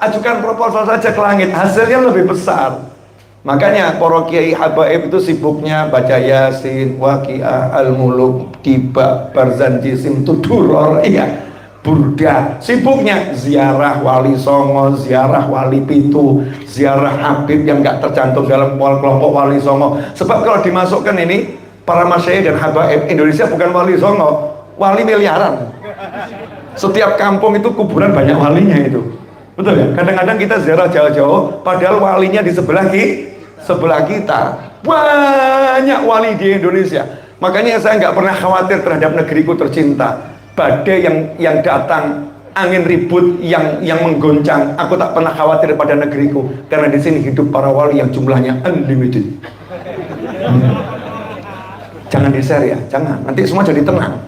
ajukan proposal saja ke langit, hasilnya lebih besar. Makanya para kiai habaib itu sibuknya baca Yasin, Waqiah, Al-Muluk, Tiba, Barzan Jisim, Tuduror, iya. Burda, sibuknya ziarah Wali Songo, ziarah Wali Pitu, ziarah Habib yang gak tercantum dalam kelompok Wali Songo. Sebab kalau dimasukkan ini para masyayikh dan habaib Indonesia bukan Wali Songo, wali miliaran. Setiap kampung itu kuburan banyak walinya itu. Betul ya? Kadang-kadang kita ziarah jauh-jauh, padahal walinya di sebelah kita. Banyak wali di Indonesia. Makanya saya nggak pernah khawatir terhadap negeriku tercinta. Badai yang datang, angin ribut yang menggoncang, aku tak pernah khawatir pada negeriku, karena di sini hidup para wali yang jumlahnya unlimited. Jangan di-share ya, jangan. Nanti semua jadi tenang.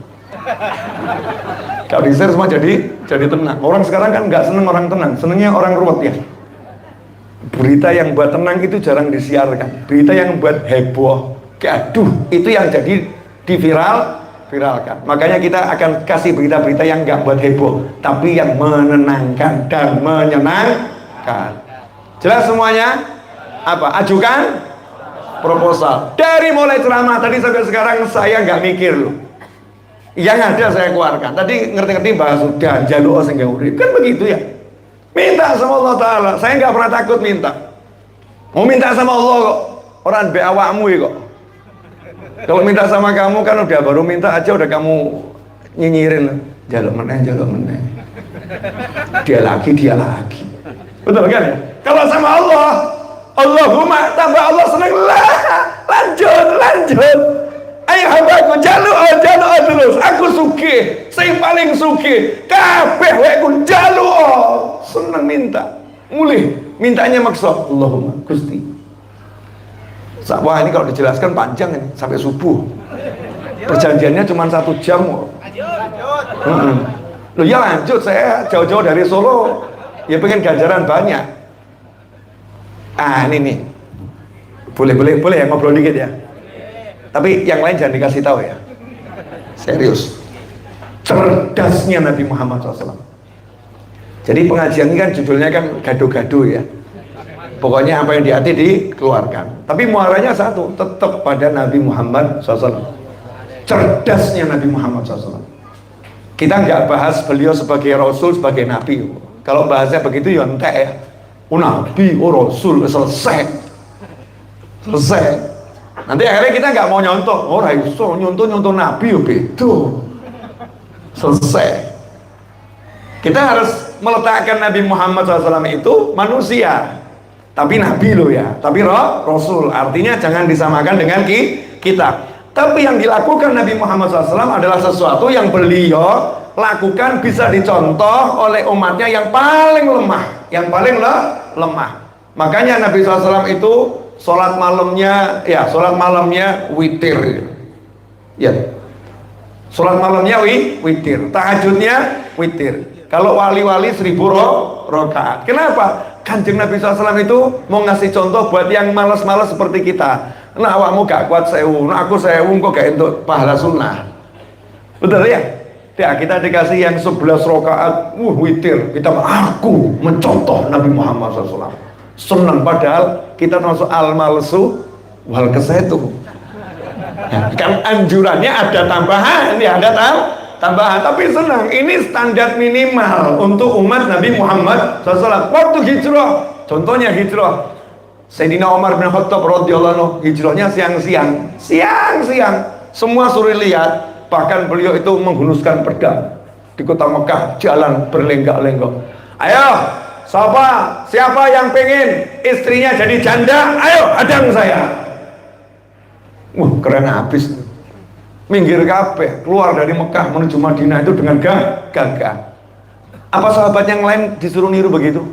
Kalau di-share semua jadi tenang. Orang sekarang kan nggak seneng orang tenang, senengnya orang ruwet ya. Berita yang buat tenang itu jarang disiarkan. Berita yang buat heboh, gaduh, itu yang jadi viralkan. Makanya kita akan kasih berita-berita yang nggak buat heboh, tapi yang menenangkan dan menyenangkan. Jelas semuanya? Apa? Ajukan proposal. Dari mulai ceramah tadi sampai sekarang saya nggak mikir loh. Yang ada saya keluarkan. Tadi ngerti-ngerti bahas sudah jaluk sing urip. Kan begitu ya. Minta sama Allah Ta'ala. Saya nggak pernah takut minta. Mau minta sama Allah kok. Orang be awakmu ya kok. Kalau minta sama kamu kan udah baru minta aja udah kamu nyinyirin. Jaluk meneh. Dia lagi. Betul kan ya? Kalau sama Allah, Allahumma tambah Allah seneng lah. Lanjut. Ayo hambaku jaluk terus. Aku sugih, sing paling sugih. Kabeh wae ku jaluk. Seneng minta. Mulih mintanya maksa. Allahumma Gusti. Wah ini kalau dijelaskan panjang ini sampai subuh. Perjanjiannya cuma 1 jam. Loh ya lanjut, saya jauh-jauh dari Solo ya pengen ganjaran banyak. Ini nih. Boleh ya ngobrol dikit ya. Tapi yang lain jangan dikasih tahu ya. Serius. Cerdasnya Nabi Muhammad SAW. Jadi pengajian ini kan judulnya kan gaduh-gaduh ya. Pokoknya apa yang di hati dikeluarkan. Tapi muaranya satu, tetap pada Nabi Muhammad SAW. Cerdasnya Nabi Muhammad SAW. Kita nggak bahas beliau sebagai Rasul, sebagai Nabi. Kalau bahasnya begitu ya entek ya. Nabi, Rasul, selesai. Nanti akhirnya kita nggak mau nyontoh. Raiso nyontoh Nabi ya beda. Selesai. Kita harus meletakkan Nabi Muhammad SAW itu manusia. Tapi Nabi loh ya, tapi Rasul, artinya jangan disamakan dengan kita. Tapi yang dilakukan Nabi Muhammad SAW adalah sesuatu yang beliau lakukan bisa dicontoh oleh umatnya yang paling lemah. Makanya Nabi SAW itu sholat malamnya witir. Ya, Sholat malamnya witir, tahajudnya witir. Kalau wali-wali 1000 rakaat. Kenapa? Kanjeng Nabi SAW itu mau ngasih contoh buat yang malas-malas seperti kita. Nah awakmu gak kuat 1000, nah aku 1000 kok gak untuk pahala sunnah. Betul ya? Ya kita dikasih yang 11 rakaat, witir. Kita aku mencontoh Nabi Muhammad SAW. Senang, padahal kita masuk al-malsu wal kesetu. Ya, kan anjurannya ada tambahan, ya ada tambahan, tapi senang. Ini standar minimal untuk umat Nabi Muhammad SAW. Waktu hijrah, contohnya hijrah Sayyidina Umar bin Khattab radhiyallahu anhu, hijrahnya siang-siang, semua suruh lihat. Bahkan beliau itu menghunuskan pedang di kota Mekah, jalan berlenggak-lenggok. Ayo, siapa yang pengen istrinya jadi janda? Ayo, hadang saya. Wah, keren habis. Minggir kabeh, keluar dari Mekah menuju Madinah itu dengan gagah. Apa sahabat yang lain disuruh niru begitu?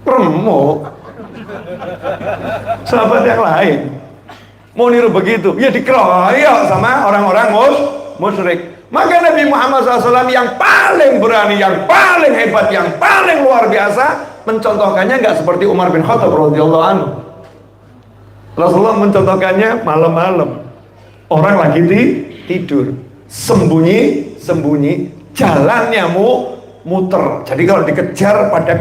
Remuk. Sahabat yang lain mau niru begitu, ya dikeroyok sama orang-orang musyrik. Maka Nabi Muhammad SAW yang paling berani, yang paling hebat, yang paling luar biasa mencontohkannya nggak seperti Umar bin Khattab radhiyallahu anhu. Rasulullah mencontohkannya malam-malam, orang lagi tidur, sembunyi, jalannya muter. Jadi kalau dikejar pada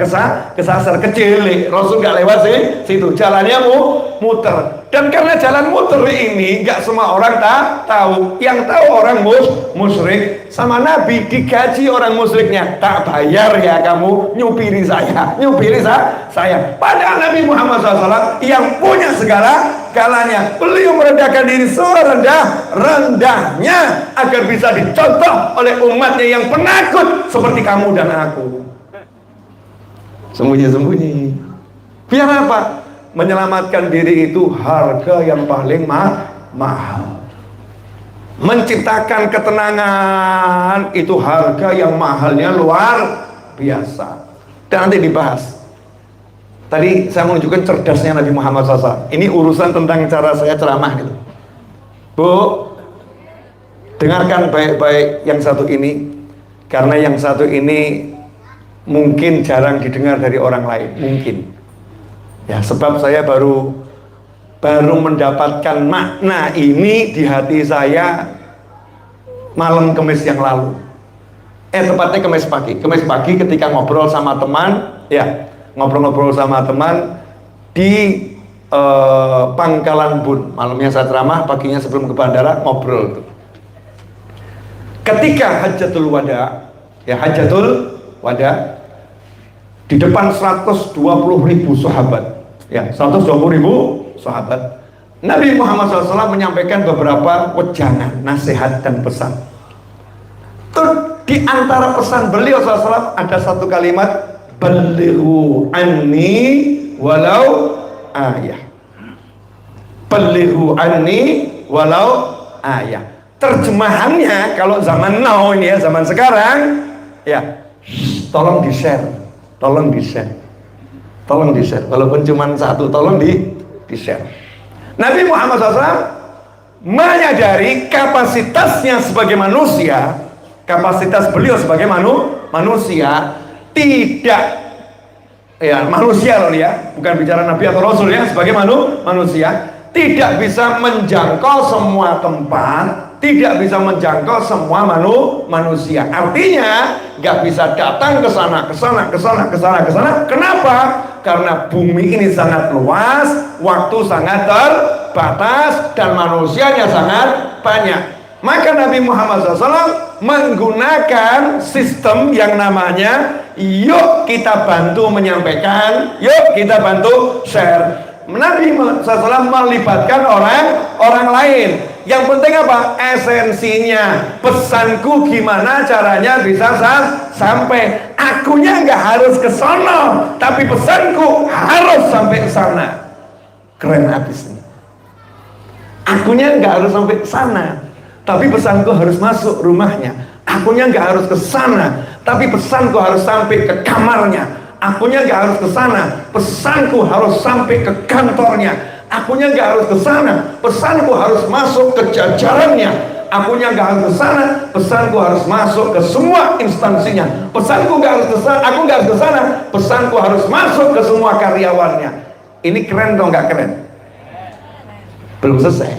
kesasar kecil, Rasul nggak lewat situ, jalannya muter. Dan karena jalan muter ini nggak semua orang tahu. Yang tahu orang musyrik. Sama Nabi digaji orang musyriknya, tak bayar ya kamu nyupiri saya. Padahal Nabi Muhammad SAW yang punya segalanya, beliau merendahkan diri serendah-rendahnya agar bisa dicontoh oleh umatnya yang penakut seperti kamu dan aku. Sembunyi-sembunyi. Biar apa? Menyelamatkan diri itu harga yang paling mahal. Menciptakan ketenangan itu harga yang mahalnya luar biasa. Dan nanti dibahas. Tadi saya menunjukkan cerdasnya Nabi Muhammad SAW. Ini urusan tentang cara saya ceramah gitu. Bu, dengarkan baik-baik yang satu ini, karena yang satu ini mungkin jarang didengar dari orang lain, mungkin. Ya, sebab saya baru mendapatkan makna ini di hati saya malam Kamis yang lalu. Tepatnya Kamis pagi ketika ngobrol sama teman, ya, ngobrol-ngobrol sama teman di Pangkalan Bun. Malamnya saya ceramah, paginya sebelum ke bandara ngobrol tuh. Ketika Hajatul Wada, di depan 120.000 sahabat. Ya, 120.000 sahabat. Nabi Muhammad SAW menyampaikan beberapa wejangan, nasihat dan pesan. Di antara pesan beliau SAW ada satu kalimat, balighu anni walau ayah. Balighu anni walau ayah. Terjemahannya kalau zaman now ini ya, zaman sekarang, ya, tolong di-share. Walaupun cuma satu, tolong di-share. Nabi Muhammad SAW menyadari kapasitasnya sebagai manusia, kapasitas beliau sebagai manusia tidak, ya manusia loh ya, bukan bicara Nabi atau Rasul ya, sebagai manusia tidak bisa menjangkau semua tempat, tidak bisa menjangkau semua manusia. Artinya nggak bisa datang ke sana. Kenapa? Karena bumi ini sangat luas, waktu sangat terbatas, dan manusianya sangat banyak. Maka Nabi Muhammad SAW menggunakan sistem yang namanya yuk kita bantu menyampaikan, yuk kita bantu share. Nabi SAW melibatkan orang lain. Yang penting apa? Esensinya. Pesanku gimana caranya bisa sampai. Akunya nggak harus ke sana, tapi pesanku harus sampai ke sana. Keren habis nih. Akunya nggak harus sampai ke sana, tapi pesanku harus masuk rumahnya. Akunya nggak harus ke sana, tapi pesanku harus sampai ke kamarnya. Akunya nggak harus ke sana, pesanku harus sampai ke kantornya. Akunya nggak harus ke sana, pesanku harus masuk ke jajarannya. akunya nggak harus ke sana, pesanku harus masuk ke semua instansinya. Pesanku nggak harus ke sana, aku nggak harus ke sana, pesanku harus masuk ke semua karyawannya. Ini keren dong, nggak keren? Belum selesai.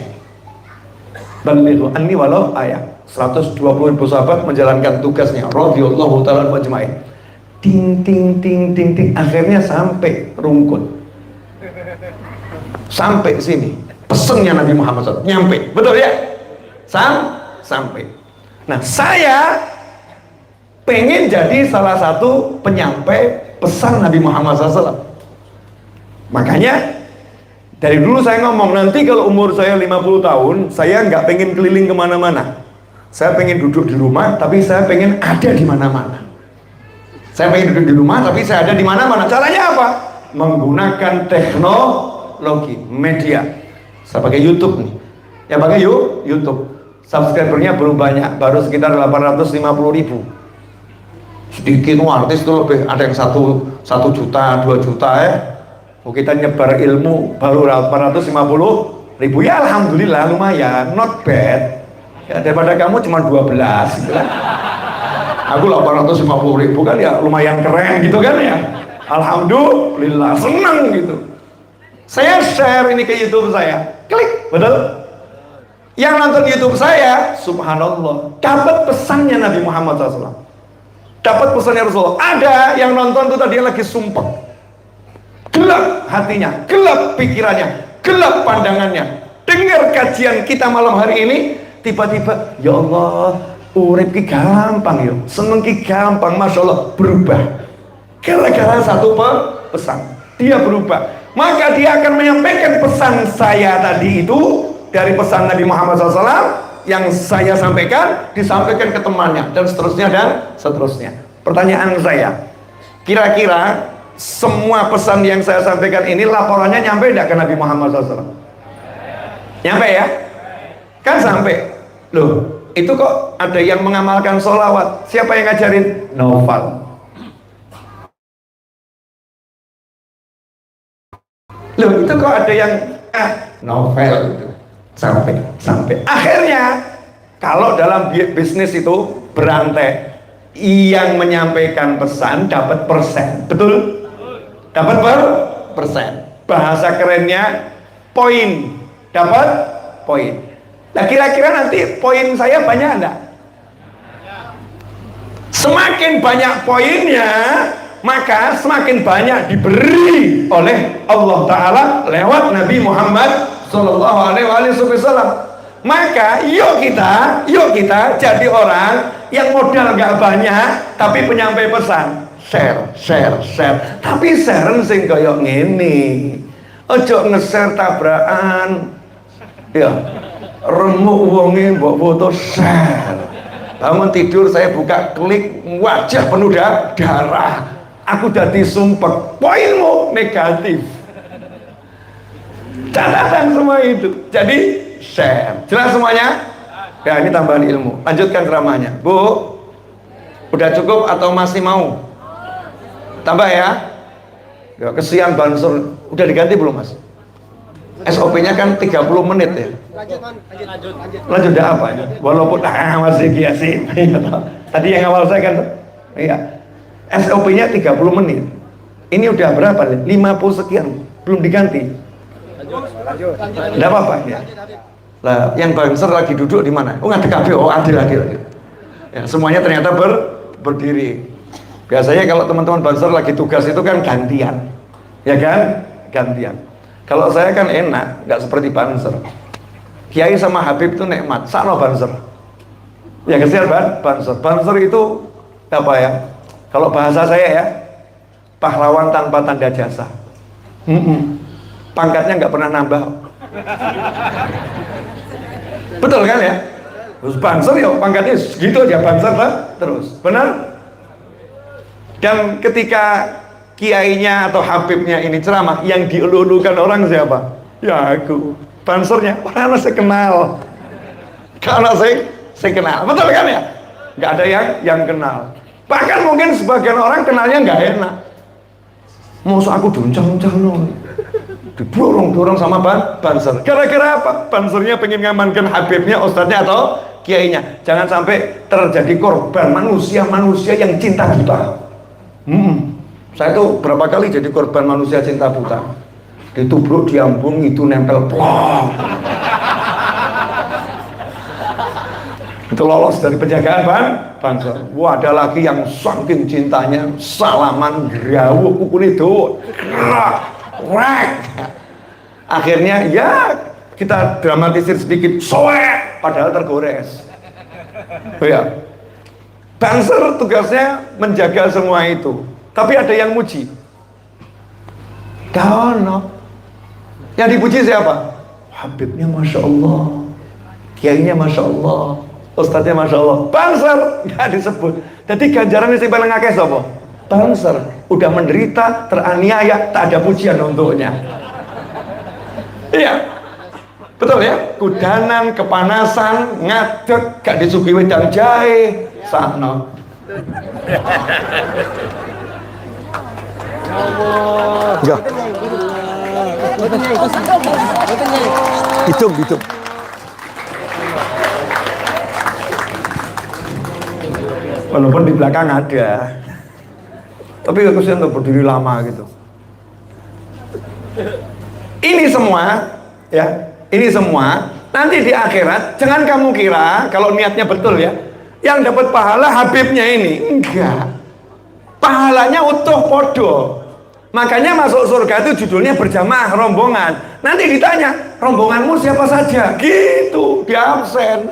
Balighu anni walau ayat. 120.000 sahabat menjalankan tugasnya radhiyallahu ta'ala ajmain. Ting ting ting ting ting, akhirnya sampai rungkut, sampai sini pesennya Nabi Muhammad SAW nyampe, betul ya? Sampai. Nah, saya pengen jadi salah satu penyampai pesan Nabi Muhammad SAW. Makanya dari dulu saya ngomong, nanti kalau umur saya 50 tahun saya nggak pengen keliling kemana-mana. Saya pengen duduk di rumah, tapi saya pengen ada di mana-mana. Saya pengen duduk di rumah, tapi saya ada di mana-mana. Caranya apa? Menggunakan teknologi, media. Saya pakai YouTube nih. Ya pakai YouTube. Subscribernya belum banyak, baru sekitar 850.000. Sedikit artis itu lebih, ada yang 1 juta, 2 juta ya. Kita nyebar ilmu baru 850.000. Ya alhamdulillah lumayan, not bad. Ya, daripada kamu cuma 12 gitu kan. Aku 850.000 kan ya lumayan keren gitu kan ya. Alhamdulillah, senang gitu. Saya share ini ke YouTube saya, klik, betul? Yang nonton YouTube saya, subhanallah, dapat pesannya Nabi Muhammad SAW. Dapat pesannya Rasulullah. Ada yang nonton tuh tadi lagi sumpah, gelap hatinya, gelap pikirannya, gelap pandangannya. Dengar kajian kita malam hari ini, tiba-tiba, ya Allah, urip ki gampang yo, seneng ki gampang, masya Allah, berubah. Gara-gara satu pesan, dia berubah. Maka dia akan menyampaikan pesan saya tadi itu dari pesan Nabi Muhammad SAW yang saya sampaikan, disampaikan ke temannya dan seterusnya dan seterusnya. Pertanyaan saya, kira-kira semua pesan yang saya sampaikan ini laporannya nyampe tidak ke Nabi Muhammad SAW? Nyampe ya? Kan sampai. Loh, itu kok ada yang mengamalkan sholawat. Siapa yang ngajarin? Novel. Loh, itu kok ada yang novel itu. Sampai. Akhirnya, kalau dalam bisnis itu berantai, yang menyampaikan pesan dapat persen. Betul? Dapat persen. Bahasa kerennya poin. Dapat poin. Nah, kira-kira nanti poin saya banyak enggak? Semakin banyak poinnya, maka semakin banyak diberi oleh Allah Ta'ala lewat Nabi Muhammad Sallallahu Alaihi Wasallam. Maka yuk kita jadi orang yang modal nggak banyak tapi penyampai pesan. Share. Tapi share sing kaya ngene. Ojo nge-share tabrakan. Ya. Remuk wonge mbok foto share. Bangun tidur saya buka klik, wajah penuh darah. Aku jadi sumpek. Poinmu negatif. Catatan semua itu. Jadi share. Jelas semuanya? Ya, ini tambahan ilmu. Lanjutkan ceramahnya. Bu, udah cukup atau masih mau? Tambah ya? Ya, kesian Bansur. Udah diganti belum, Mas? SOP-nya kan 30 menit ya. Lanjut apa ya? Walaupun masih kiasi. Tadi yang awal saya kan, iya. SOP-nya 30 menit. Ini udah berapa? 50 sekian. Belum diganti. Lanjut. Enggak apa-apa ya. Lah, yang Banser lagi duduk di mana? Oh, ngadek kabeh. Oh, adil. Ya, semuanya ternyata berdiri. Biasanya kalau teman-teman Banser lagi tugas itu kan gantian. Ya kan? Gantian. Kalau saya kan enak, nggak seperti Banser. Kiai sama Habib itu nikmat, sakno Banser. Ya kesian Banser. Banser itu apa ya? Kalau bahasa saya ya, pahlawan tanpa tanda jasa. Pangkatnya nggak pernah nambah. Betul kan ya? Terus Banser ya pangkatnya segitu aja, Banser terus. Benar? Dan ketika kiainya atau habibnya ini ceramah, yang dielu-elukan orang siapa? Ya aku. Bansernya orang saya kenal. Kalau saya kenal, betul kan ya? Nggak ada yang kenal. Bahkan mungkin sebagian orang kenalnya nggak enak. Masa aku doncang-doncang didorong-dorong sama Banser. Gara-gara apa? Bansernya pengen ngamankan habibnya, ustadznya atau kiainya. Jangan sampai terjadi korban manusia-manusia yang cinta buta. Saya tuh berapa kali jadi korban manusia cinta buta. Ditubruk, diambung, itu nempel plong. Itu lolos dari penjagaan bangsa. Wah, ada lagi yang saking cintanya salaman grawuh kukune dawa. Akhirnya ya kita dramatisir sedikit, soek, padahal tergores. Oh ya, Banser tugasnya menjaga semua itu. Tapi ada yang muji. Dono. Yang dipuji siapa? Habibnya Masya Allah, kiainya Masya Allah, ustadznya Masya Allah. Banser nggak disebut. Jadi ganjaran yang paling akeh sapa? Banser. Udah menderita, teraniaya, tak ada pujian untuknya. Iya, betul ya. Kudanan, kepanasan, ngadeg, gak disuguhi wedang jahe, sakno. Enggak. Hitung. Walaupun di belakang ada, tapi aku sih untuk berdiri lama gitu. Ini semua, ya, ini semua nanti di akhirat. Jangan kamu kira kalau niatnya betul ya, yang dapat pahala Habibnya ini, enggak. Pahalanya utuh podo. Makanya masuk surga itu judulnya berjamaah rombongan. Nanti ditanya, rombonganmu siapa saja? Gitu, di absen.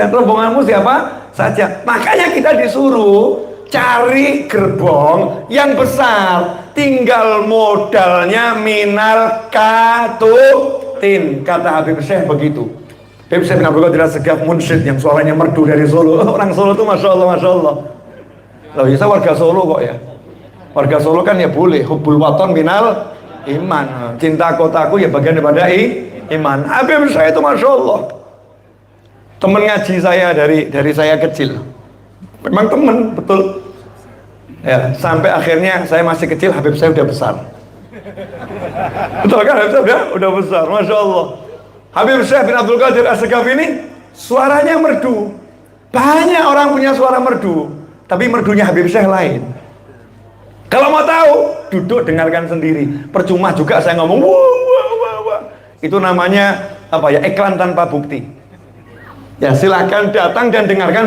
Rombonganmu siapa saja. Makanya kita disuruh cari gerbong yang besar. Tinggal modalnya minal katutin. Kata Habib Syekh begitu. Habib Syekh bin Abdul Qadir As-Segaf Munsyid yang suaranya merdu dari Solo. Orang Solo itu Masya Allah, Masya Allah. Loh, ya saya warga Solo kok ya. Warga Solo kan ya boleh, hubbul waton minal iman. Cinta kotaku ya bagian daripada iman. Habib saya itu Masya Allah. Temen ngaji saya dari saya kecil. Memang temen, betul. Ya, sampai akhirnya saya masih kecil, Habib saya udah besar. Betul kan, Habib saya udah besar, Masya Allah. Habib Syekh bin Abdul Qadir As-Segaf ini suaranya merdu. Banyak orang punya suara merdu, tapi merdunya Habib Syekh lain. Kalau mau tahu, duduk dengarkan sendiri. Percuma juga saya ngomong wah. Itu namanya apa ya? Iklan tanpa bukti. Ya, silakan datang dan dengarkan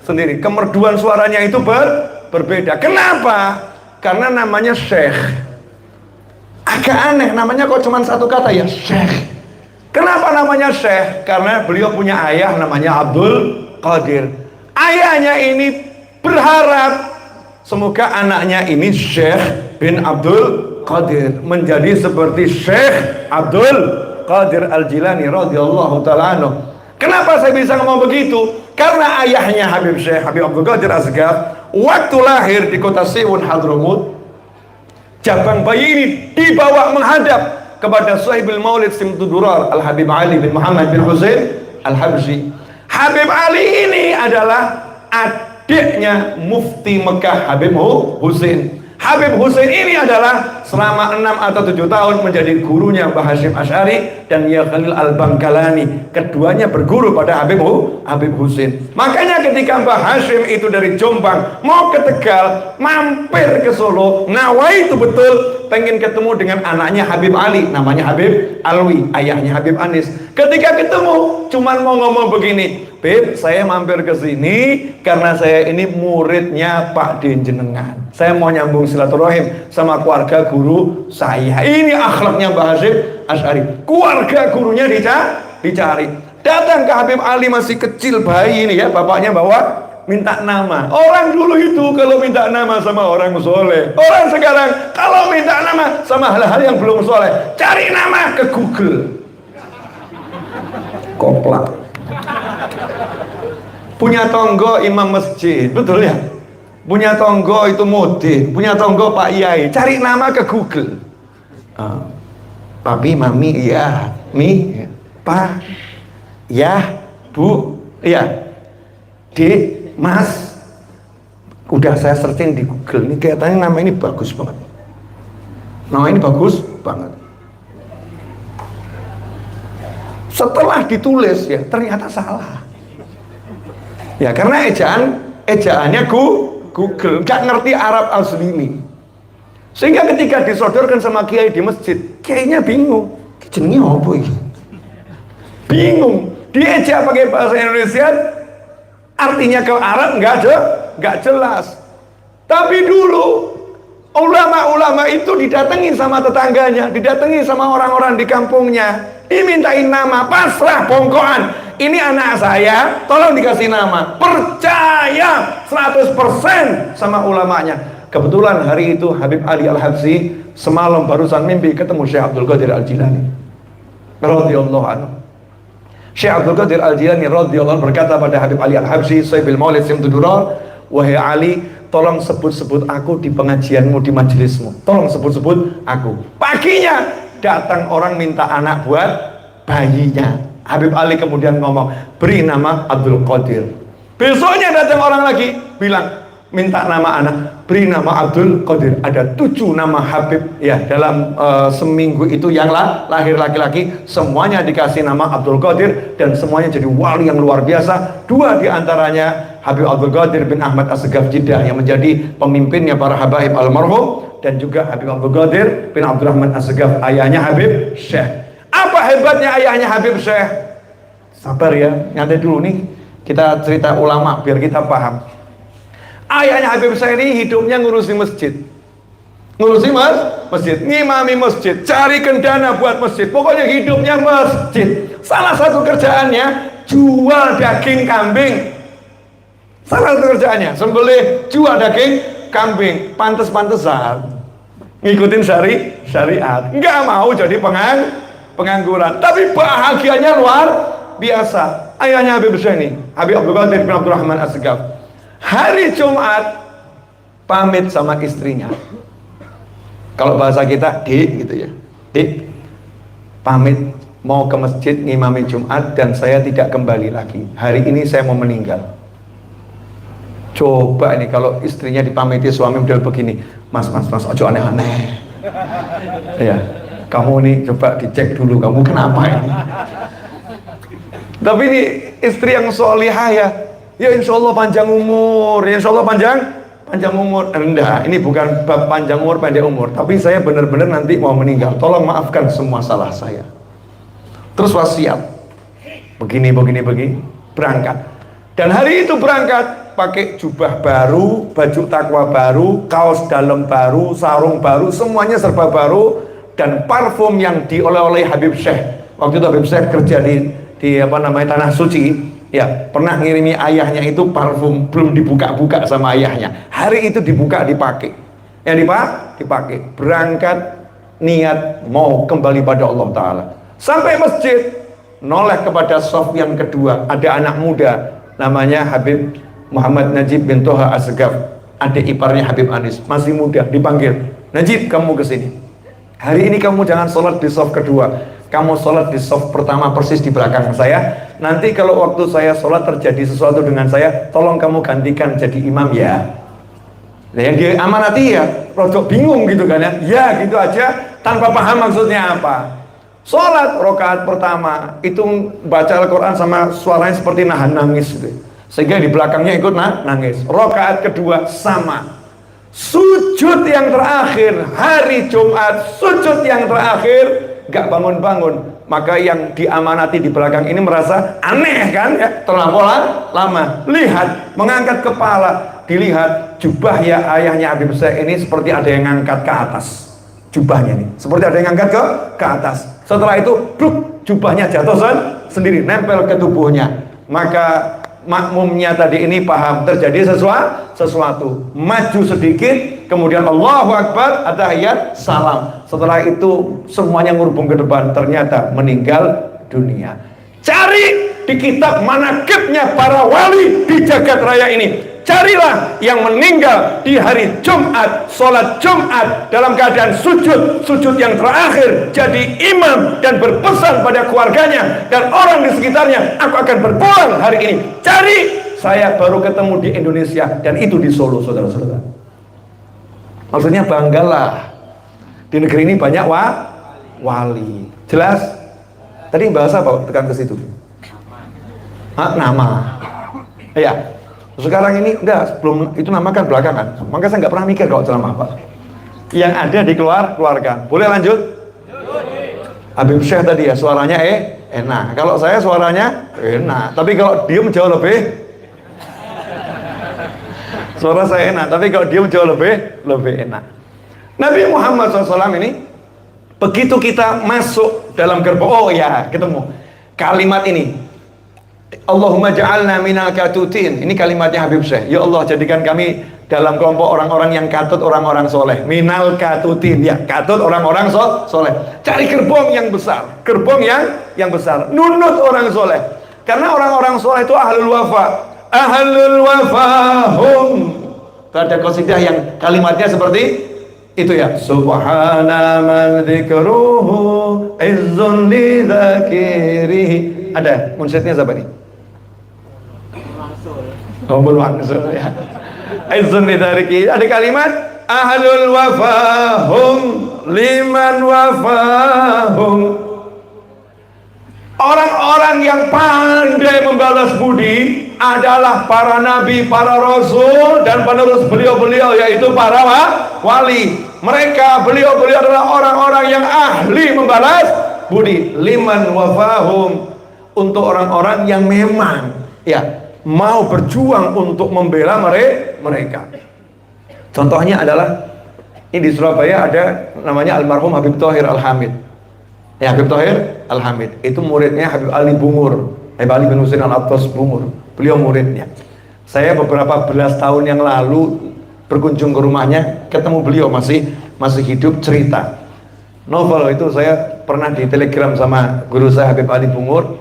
sendiri. Kemerduan suaranya itu berbeda. Kenapa? Karena namanya Syekh. Agak aneh, namanya kok cuma satu kata ya, Syekh. Kenapa namanya Syekh? Karena beliau punya ayah namanya Abdul Qadir. Ayahnya ini berharap semoga anaknya ini Syekh bin Abdul Qadir menjadi seperti Syekh Abdul Qadir Al-Jilani radhiyallahu ta'ala anhu. Kenapa saya bisa ngomong begitu? Karena ayahnya Habib Syekh Habib Abdul Qadir As-Segaf waktu lahir di kota Siwun Hadramut, jabang bayi ini dibawa menghadap kepada Sahibul Maulid Simtudurar Al-Habib Ali bin Muhammad bin Husain Al-Habsyi. Habib Ali ini adalah adiknya Mufti Mekah Habib Husain. Habib Husain ini adalah selama 6 atau 7 tahun menjadi gurunya Mbah Hasyim Asy'ari dan Ya Khalil Al-Bangkalani. Keduanya berguru pada Habib Husain. Makanya ketika Mbah Hasyim itu dari Jombang mau ke Tegal, mampir ke Solo, ngawai itu betul pengen ketemu dengan anaknya Habib Ali, namanya Habib Alwi, ayahnya Habib Anis. Ketika ketemu cuman mau ngomong begini, Beb, saya mampir ke sini karena saya ini muridnya Pak Den jenengan. Saya mau nyambung silaturahim sama keluarga guru saya. Ini akhlaknya Mbah Hasyim Asy'ari. Keluarga gurunya dicari. Datang ke Habib Ali masih kecil bayi ini ya, bapaknya bawa minta nama. Orang dulu itu kalau minta nama sama orang soleh. Orang sekarang kalau minta nama sama hal-hal yang belum soleh, cari nama ke Google. Koplak. Punya tonggo imam masjid, betul ya? Punya tonggo itu mudin, punya tonggo Pak Yai, cari nama ke Google. Papi, mami, ya, mi, pa, ya, bu, ya, dek, mas. Udah saya searching di Google, ini kelihatannya nama ini bagus banget. Nama ini bagus banget. Setelah ditulis ya ternyata salah. Ya karena ejaannya Google, nggak ngerti Arab asli. Sehingga ketika disodorkan sama kiai di masjid, kiainya bingung. Jenenge apa ini? Bingung. Diejak pakai bahasa Indonesia, artinya ke Arab nggak jelas. Tapi dulu ulama-ulama itu didatangi sama tetangganya, didatangi sama orang-orang di kampungnya, dimintain nama, pasrah bongkoan. Ini anak saya, tolong dikasih nama. Percaya 100% sama ulamanya. Kebetulan hari itu Habib Ali Al-Habsyi semalam barusan mimpi ketemu Syekh Abdul Qadir Al-Jilani radhiyallahu anhu. Syekh Abdul Qadir Al-Jilani radhiyallahu anhu berkata pada Habib Ali Al-Habsyi, Sayyidul Maulid Simtudurar, wahai Ali, tolong sebut-sebut aku di pengajianmu, di majelismu. Tolong sebut-sebut aku. Paginya datang orang minta anak buat bayinya. Habib Ali kemudian ngomong, beri nama Abdul Qadir. Besoknya datang orang lagi bilang, minta nama anak, beri nama Abdul Qadir. Ada 7 nama Habib ya dalam seminggu itu yang lahir laki-laki, semuanya dikasih nama Abdul Qadir dan semuanya jadi wali yang luar biasa. 2 diantaranya Habib Abdul Qadir bin Ahmad As-Segaf Jeddah yang menjadi pemimpinnya para habaib almarhum, dan juga Habib Abdul Qadir bin Abdurrahman As-Segaf, ayahnya Habib Syekh. Apa hebatnya ayahnya Habib Syekh? Sabar ya, nyantai dulu nih, kita cerita ulama biar kita paham. Ayahnya Habib Syekh ini hidupnya ngurusi masjid, masjid, ngimami masjid, carikan dana buat masjid, pokoknya hidupnya masjid. Salah satu kerjaannya jual daging kambing. Salah satu kerjaannya sembelih, jual daging kambing. Pantes-pantesan ngikutin syariat, nggak mau jadi pengangguran, tapi bahagianya luar biasa. Ayahnya Habib Syekh ini, Habib Abdul Qadir bin Abdurrahman As-Segaf, hari Jumat pamit sama istrinya. Kalau bahasa kita, Dik gitu ya, Dik pamit mau ke masjid ngimami Jumat dan saya tidak kembali lagi. Hari ini saya mau meninggal. Coba ini kalau istrinya dipamiti suami model begini, mas, ojo aneh-aneh. Ya, kamu nih coba dicek dulu, kamu kenapa ini? Tapi ini istri yang solihah ya, ya insya Allah panjang umur, ya insya Allah panjang umur. Enggak, ini bukan bab panjang umur, pendek umur, tapi saya benar-benar nanti mau meninggal, tolong maafkan semua salah saya. Terus wasiat, begini, berangkat. Dan hari itu berangkat, pakai jubah baru, baju takwa baru, kaos dalam baru, sarung baru, semuanya serba baru, dan parfum yang dioleh-oleh Habib Syekh. Waktu itu Habib Syekh kerja di Tanah Suci, ya pernah ngirimi ayahnya itu parfum, belum dibuka-buka sama ayahnya. Hari itu dibuka, dipakai. Yang dipakai, berangkat niat mau kembali pada Allah Ta'ala. Sampai masjid, noleh kepada shaf yang kedua, ada anak muda namanya Habib Muhammad Najib bin Toha As-Segaf, adik iparnya Habib Anis, masih muda, dipanggil, Najib kamu kesini. Hari ini kamu jangan sholat di shaf kedua, kamu sholat di shaf pertama persis di belakang saya. Nanti kalau waktu saya sholat terjadi sesuatu dengan saya, tolong kamu gantikan jadi imam ya. Nah, yang dia amanati ya, rodok bingung gitu kan ya, ya gitu aja, tanpa paham maksudnya apa. Sholat rakaat pertama itu baca Al-Quran sama suaranya seperti nahan nangis gitu, sehingga di belakangnya ikut nangis. Rakaat kedua sama. Sujud yang terakhir hari Jumat, sujud yang terakhir gak bangun-bangun. Maka yang diamanati di belakang ini merasa aneh kan ya, terlampau lama. Lihat, mengangkat kepala, dilihat jubahnya ayahnya Habib Syekh ini seperti ada yang ngangkat ke atas. Jubahnya ini seperti ada yang ngangkat ke atas. Setelah itu bluk, jubahnya jatuh sendiri, nempel ke tubuhnya. Maka makmumnya tadi ini paham terjadi sesuatu, maju sedikit, kemudian Allahu Akbar, at-tahiyat, salam. Setelah itu semuanya ngurubung ke depan, ternyata meninggal dunia. Cari di kitab manaqibnya para wali di jagat raya ini, carilah yang meninggal di hari Jumat, sholat Jumat dalam keadaan sujud yang terakhir, jadi imam dan berpesan pada keluarganya dan orang di sekitarnya, aku akan berpulang hari ini. Cari, saya baru ketemu di Indonesia dan itu di Solo, saudara-saudara. Maksudnya banggalah, di negeri ini banyak wali. Jelas? Tadi bahasa apa? Tekan ke situ. Nama. Iya. Sekarang ini enggak, belum, itu nama kan belakangan. Maka saya nggak pernah mikir kalau ceramah apa. Yang ada dikeluarkan. Boleh lanjut? Habib Syekh tadi ya suaranya enak. Kalau saya suaranya enak. Tapi kalau diem jauh lebih. Suara saya enak. Tapi kalau diem jauh lebih enak. Nabi Muhammad SAW ini begitu kita masuk dalam gerbong, oh ya ketemu kalimat ini, Allahumma ja'alna minal katutin. Ini kalimatnya Habib Syekh. Ya Allah, jadikan kami dalam kelompok orang-orang yang katut, orang-orang soleh. Minal katutin, ya katut orang-orang soleh. Cari gerbong yang besar, gerbong yang besar, nunut orang soleh. Karena orang-orang soleh itu ahlul wafa. Ahlul wafahum. Ada qasidah yang kalimatnya seperti itu ya, subhana man dzikruhu izzun li dzakirihi. Ada munsyiddnya siapa nih? Belum Mansur ya. Izzun li dzakirihi. Ada kalimat ahlul wafahum liman wafahum. Orang-orang yang pandai membalas budi adalah para nabi, para rasul, dan penerus beliau-beliau, yaitu para wali. Mereka, beliau-beliau adalah orang-orang yang ahli membalas budi. Liman wafahum, untuk orang-orang yang memang mau berjuang untuk membela mereka. Contohnya adalah ini di Surabaya ada namanya almarhum Habib Thohir Al-Hamid. Ya, Habib Thohir Al-Hamid itu muridnya Habib Ali Bungur, Habib Ali bin Husain Al-Attas Bungur. Beliau muridnya. Saya beberapa belas tahun yang lalu berkunjung ke rumahnya, ketemu beliau masih hidup, cerita. Novel itu saya pernah di telegram sama guru saya Habib Ali Bungur.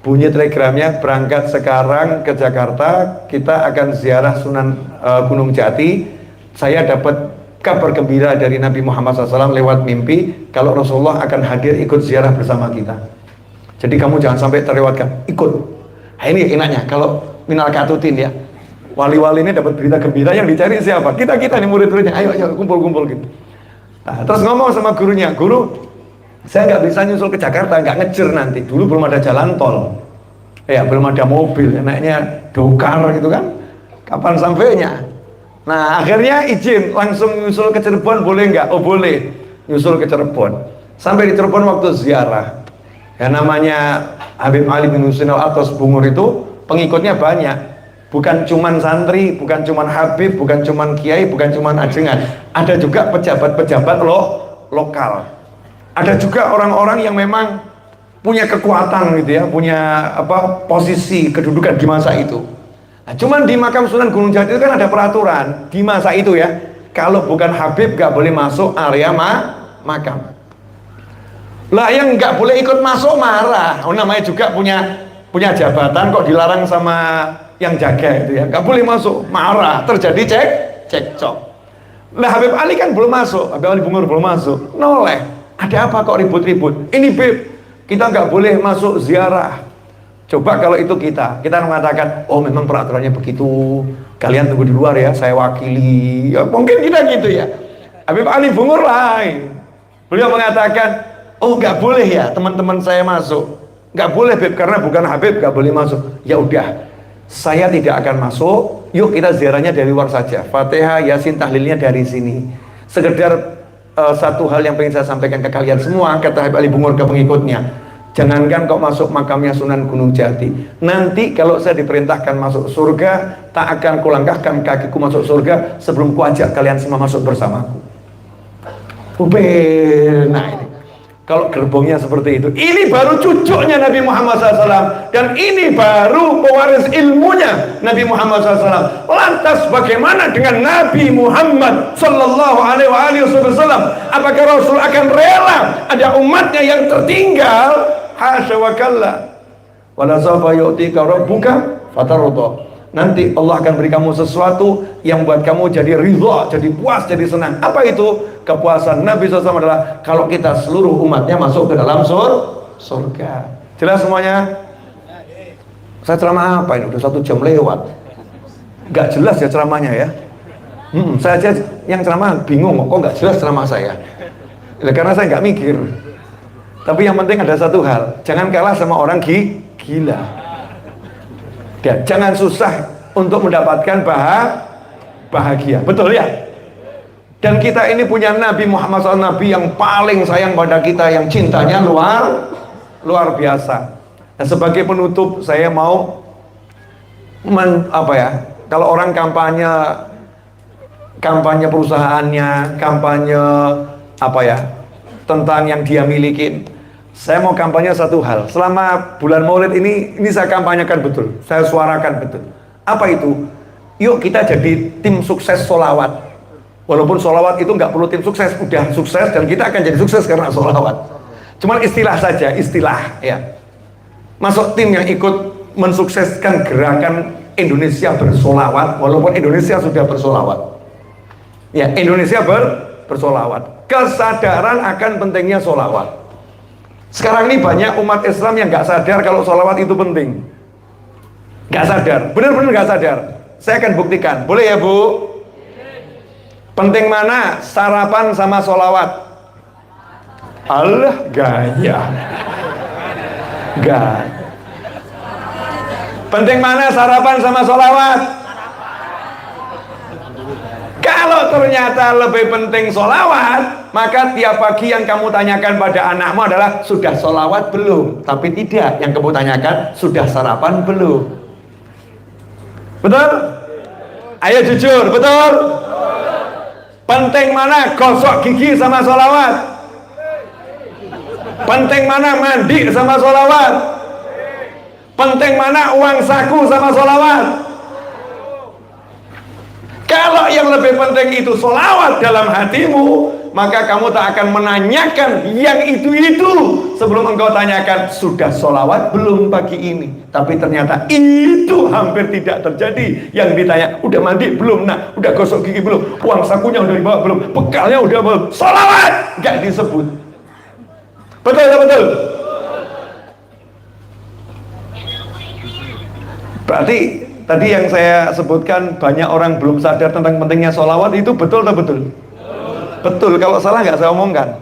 Bunyi telegramnya, berangkat sekarang ke Jakarta, kita akan ziarah Sunan Gunung Jati. Saya dapat kabar gembira dari Nabi Muhammad SAW lewat mimpi kalau Rasulullah akan hadir ikut ziarah bersama kita. Jadi kamu jangan sampai terlewatkan, ikut. Nah, ini enaknya kalau minal katutin ya, wali-wali ini dapat berita gembira, yang dicari siapa? Kita nih murid-muridnya, ayo kumpul gitu. Nah, terus ngomong sama gurunya, guru, saya nggak bisa nyusul ke Jakarta, nggak ngejer nanti. Dulu belum ada jalan tol, ya belum ada mobil, enaknya dokar gitu kan. Kapan sampainya? Nah akhirnya izin langsung nyusul ke Cirebon, boleh nggak? Oh boleh, nyusul ke Cirebon. Sampai di Cirebon waktu ziarah, ya namanya Habib Ali bin Husain Al-Attas Bungur itu pengikutnya banyak. Bukan cuman santri, bukan cuman Habib, bukan cuman kiai, bukan cuman ajengan. Ada juga pejabat-pejabat lokal. Ada juga orang-orang yang memang punya kekuatan gitu ya, punya posisi kedudukan di masa itu. Nah, cuman di makam Sunan Gunung Jati itu kan ada peraturan di masa itu ya, kalau bukan Habib gak boleh masuk area makam. Lah yang gak boleh ikut masuk marah. Oh, namanya juga punya jabatan kok dilarang sama yang jaga itu ya, gak boleh masuk, marah, terjadi cekcok. Lah Habib Ali kan belum masuk, Habib Ali Bungur belum masuk, noleh. Ada apa kok ribut-ribut? Ini Bib, kita nggak boleh masuk ziarah. Coba kalau itu kita mengatakan, oh memang peraturannya begitu, kalian tunggu di luar ya, saya wakili. Ya, mungkin kita gitu ya. Habib Ali Bungur lain. Beliau mengatakan, oh nggak boleh ya teman-teman saya masuk. Nggak boleh Bib, karena bukan Habib, nggak boleh masuk. Ya udah, saya tidak akan masuk. Yuk kita ziarahnya dari luar saja. Fatihah, Yasin, tahlilnya dari sini. Sekedar satu hal yang ingin saya sampaikan ke kalian semua, kata Habib Ali Bungur ke pengikutnya, jangankan kau masuk makamnya Sunan Gunung Jati, nanti kalau saya diperintahkan masuk surga, tak akan kulangkahkan kakiku masuk surga sebelum kuajak kalian semua masuk bersamaku. Nah ini, kalau gerbongnya seperti itu, ini baru cucunya Nabi Muhammad SAW, dan ini baru pewaris ilmunya Nabi Muhammad SAW. Lantas bagaimana dengan Nabi Muhammad Sallallahu Alaihi Wasallam? Apakah Rasul akan rela ada umatnya yang tertinggal? Hasya wa kalla. Wala sawfa yu'tika rabbuka fatarda. Nanti Allah akan beri kamu sesuatu yang buat kamu jadi ridha, jadi puas, jadi senang. Apa itu? Kepuasan Nabi SAW adalah kalau kita seluruh umatnya masuk ke dalam surga. Jelas semuanya? Saya ceramah apa ini? Udah 1 jam lewat. Gak jelas ya ceramahnya ya. Saya aja yang ceramah bingung kok gak jelas ceramah saya. Ya, karena saya gak mikir. Tapi yang penting ada satu hal, jangan kalah sama orang gila. Dan jangan susah untuk mendapatkan bahagia. Betul ya? Dan kita ini punya Nabi Muhammad SAW, Nabi yang paling sayang pada kita, yang cintanya luar biasa. Nah, sebagai penutup saya mau kalau orang kampanye perusahaannya, kampanye tentang yang dia miliki. Saya mau kampanye satu hal. Selama bulan Maulid ini saya kampanyekan betul, saya suarakan betul. Apa itu? Yuk kita jadi tim sukses sholawat. Walaupun sholawat itu nggak perlu tim sukses, udah sukses dan kita akan jadi sukses karena sholawat. Cuman istilah saja, istilah ya. Masuk tim yang ikut mensukseskan gerakan Indonesia bersolawat, walaupun Indonesia sudah bersolawat. Ya, Indonesia bersolawat. Kesadaran akan pentingnya solawat. Sekarang ini banyak umat Islam yang nggak sadar kalau solawat itu penting. Nggak sadar, benar-benar nggak sadar. Saya akan buktikan, boleh ya Bu? Penting mana sarapan sama solawat? Allah gaya. Gak. Penting mana sarapan sama solawat? Kalau ternyata lebih penting solawat, maka tiap pagi yang kamu tanyakan pada anakmu adalah sudah solawat belum? Tapi tidak, yang kamu tanyakan sudah sarapan belum? Betul? Ayo jujur, betul? Penting mana gosok gigi sama solawat? Penting mana mandi sama solawat? Penting mana uang saku sama solawat? Kalau yang lebih penting itu solawat dalam hatimu, maka kamu tak akan menanyakan yang itu sebelum engkau tanyakan sudah solawat belum pagi ini. Tapi ternyata itu hampir tidak terjadi. Yang ditanya udah mandi belum, nah udah gosok gigi belum, uang sakunya udah dibawa belum, bekalnya udah belum, solawat gak disebut. Betul, betul. Berarti tadi yang saya sebutkan banyak orang belum sadar tentang pentingnya sholawat itu betul atau betul? Betul, kalau salah nggak saya omongkan.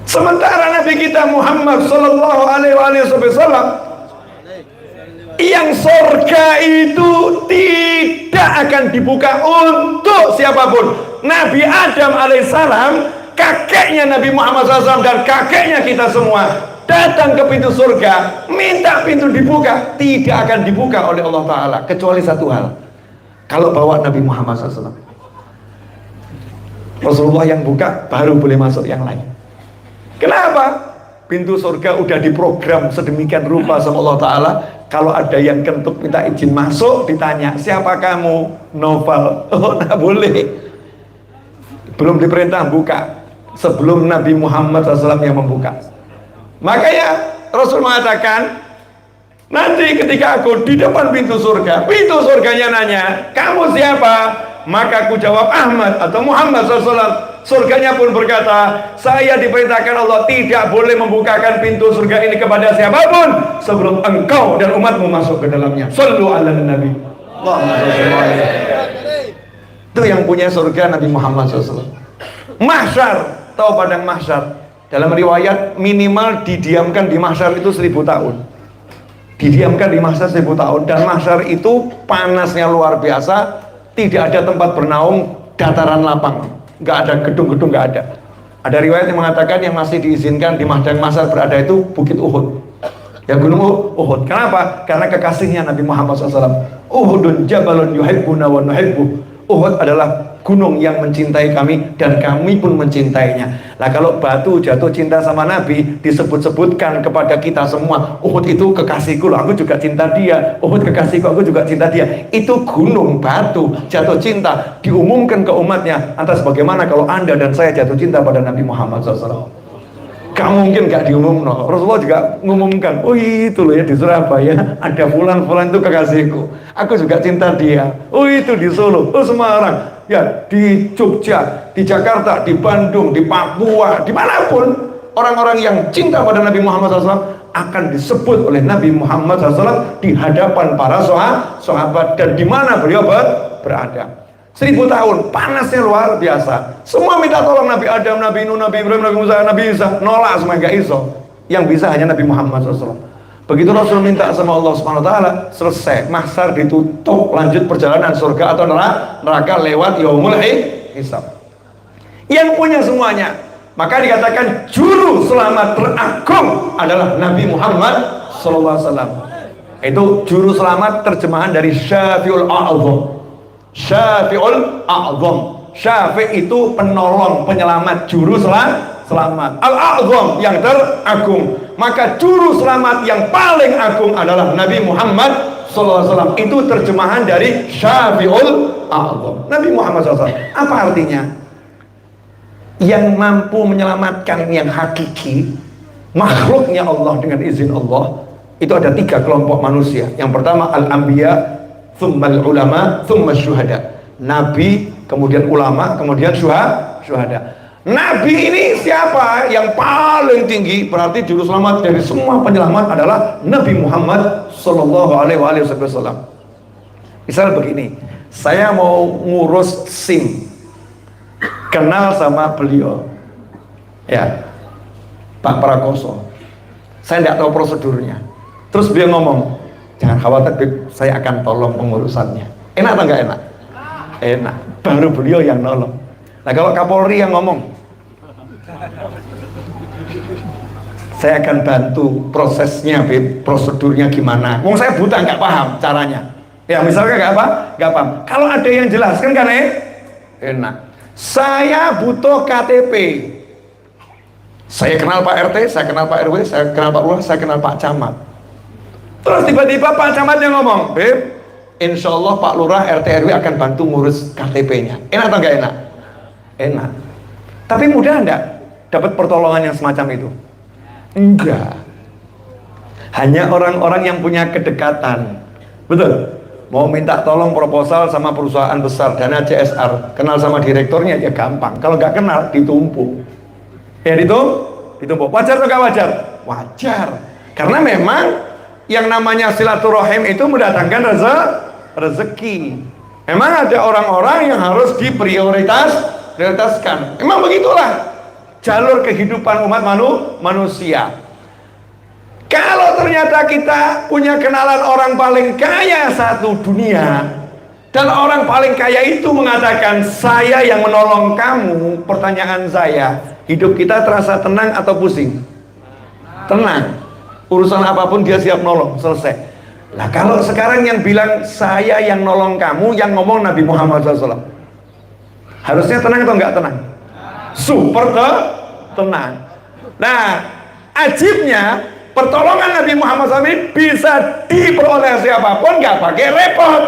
Sementara Nabi kita Muhammad Sallallahu Alaihi Wasallam yang surga itu tidak akan dibuka untuk siapapun. Nabi Adam alaihissalam, kakeknya Nabi Muhammad SAW dan kakeknya kita semua datang ke pintu surga, minta pintu dibuka, tidak akan dibuka oleh Allah Ta'ala kecuali satu hal, kalau bawa Nabi Muhammad SAW. Rasulullah yang buka, baru boleh masuk yang lain. Kenapa? Pintu surga udah diprogram sedemikian rupa sama Allah Ta'ala. Kalau ada yang kentut minta izin masuk, ditanya siapa kamu? Novel. Oh, nggak boleh, belum diperintah buka sebelum Nabi Muhammad SAW yang membuka. Makanya Rasul mengatakan, nanti ketika aku di depan pintu surganya nanya, kamu siapa? Maka aku jawab Ahmad atau Muhammad SAW. Surganya pun berkata, saya diperintahkan Allah tidak boleh membukakan pintu surga ini kepada siapapun sebelum engkau dan umatmu masuk ke dalamnya. Shallu ala Nabi. Itu yang punya surga Nabi Muhammad SAW. Mahsyar, tahu padang mahsyar? Dalam riwayat minimal didiamkan di mahsyar itu 1000 tahun. Didiamkan di mahsyar 1000 tahun. Dan mahsyar itu panasnya luar biasa. Tidak ada tempat bernaung, dataran lapang. Nggak ada gedung-gedung, nggak ada. Ada riwayat yang mengatakan yang masih diizinkan di padang mahsyar berada itu Bukit Uhud. Ya, gunung Uhud. Kenapa? Karena kekasihnya Nabi Muhammad SAW. Uhudun jabalun yuhibbuna wa nuhibbu. Uhud adalah gunung yang mencintai kami dan kami pun mencintainya. Nah, kalau batu jatuh cinta sama Nabi disebut-sebutkan kepada kita semua, Uhud itu kekasihku loh, aku juga cinta dia. Uhud kekasihku, aku juga cinta dia. Itu gunung batu jatuh cinta diumumkan ke umatnya. Lantas bagaimana kalau Anda dan saya jatuh cinta pada Nabi Muhammad SAW? Kamu mungkin gak diumum, no. Rasulullah juga mengumumkan, oh itu loh ya di Surabaya ada fulan itu kekasihku, aku juga cinta dia. Oh itu di Solo, oh Semarang, ya di Jogja, di Jakarta, di Bandung, di Papua, dimanapun orang-orang yang cinta pada Nabi Muhammad SAW akan disebut oleh Nabi Muhammad SAW di hadapan para sahabat dan di mana beliau berada. 1000 tahun, panasnya luar biasa. Semua minta tolong Nabi Adam, Nabi Nuh, Nabi Ibrahim, Nabi Musa, Nabi Isa, nolak semua, nggak iso. Yang bisa hanya Nabi Muhammad SAW. Begitu Rasul minta sama Allah Subhanahu Wa Taala, selesai, mahsyar ditutup, lanjut perjalanan surga atau neraka lewat yaumul hisab. Yang punya semuanya, maka dikatakan juru selamat teragung adalah Nabi Muhammad SAW. Itu juru selamat terjemahan dari Syafi'ul A'zam. Syafi'ul A'zam. Syafi' itu penolong, penyelamat, juru selamat. Al-A'zam yang teragung. Maka juru selamat yang paling agung adalah Nabi Muhammad SAW. Itu terjemahan dari Syafi'ul A'zam. Nabi Muhammad SAW. Apa artinya? Yang mampu menyelamatkan yang hakiki, makhluknya Allah dengan izin Allah, itu ada 3 kelompok manusia. Yang pertama al-anbiya, tsummal ulama, tsumma syuhada. Nabi, kemudian ulama, kemudian syuhada. Nabi ini siapa? Yang paling tinggi, berarti juru selamat dari semua penyelamat adalah Nabi Muhammad sallallahu alaihi wasallam. Misal begini, saya mau ngurus SIM, kenal sama beliau, ya, Pak Prakoso. Saya tidak tahu prosedurnya. Terus beliau ngomong, jangan khawatir, Bib, saya akan tolong pengurusannya. Enak atau enggak enak? Enak. Baru beliau yang nolong. Nah kalau Kapolri yang ngomong, saya akan bantu prosesnya, Bib, prosedurnya gimana. Wong saya buta, nggak paham caranya. Ya misalnya nggak paham. Kalau ada yang jelaskan kan enak. Saya butuh KTP. Saya kenal Pak RT, saya kenal Pak RW, saya kenal Pak Lurah, saya kenal Pak Camat. Terus tiba-tiba Pak Camat yang ngomong, Beb, insya Allah Pak Lurah RT RW akan bantu ngurus KTP-nya. Enak atau enggak enak? Enak. Tapi mudah enggak dapat pertolongan yang semacam itu? Enggak. Hanya orang-orang yang punya kedekatan. Betul? Mau minta tolong proposal sama perusahaan besar, dana CSR, kenal sama direkturnya ya gampang. Kalau nggak kenal, ditumpuk. Ya ditumpuk. Wajar atau nggak wajar? Wajar. Karena memang yang namanya silaturahim itu mendatangkan rezeki. Memang ada orang-orang yang harus diprioritaskan. Memang begitulah jalur kehidupan umat manusia. Kalau ternyata kita punya kenalan orang paling kaya satu dunia, dan orang paling kaya itu mengatakan, saya yang menolong kamu, pertanyaan saya, hidup kita terasa tenang atau pusing? Tenang. Urusan apapun dia siap nolong, selesai. Nah kalau sekarang yang bilang saya yang nolong kamu, yang ngomong Nabi Muhammad SAW, harusnya tenang atau enggak tenang? Super tenang. Nah ajibnya, pertolongan Nabi Muhammad SAW bisa diperoleh siapapun, nggak pakai repot.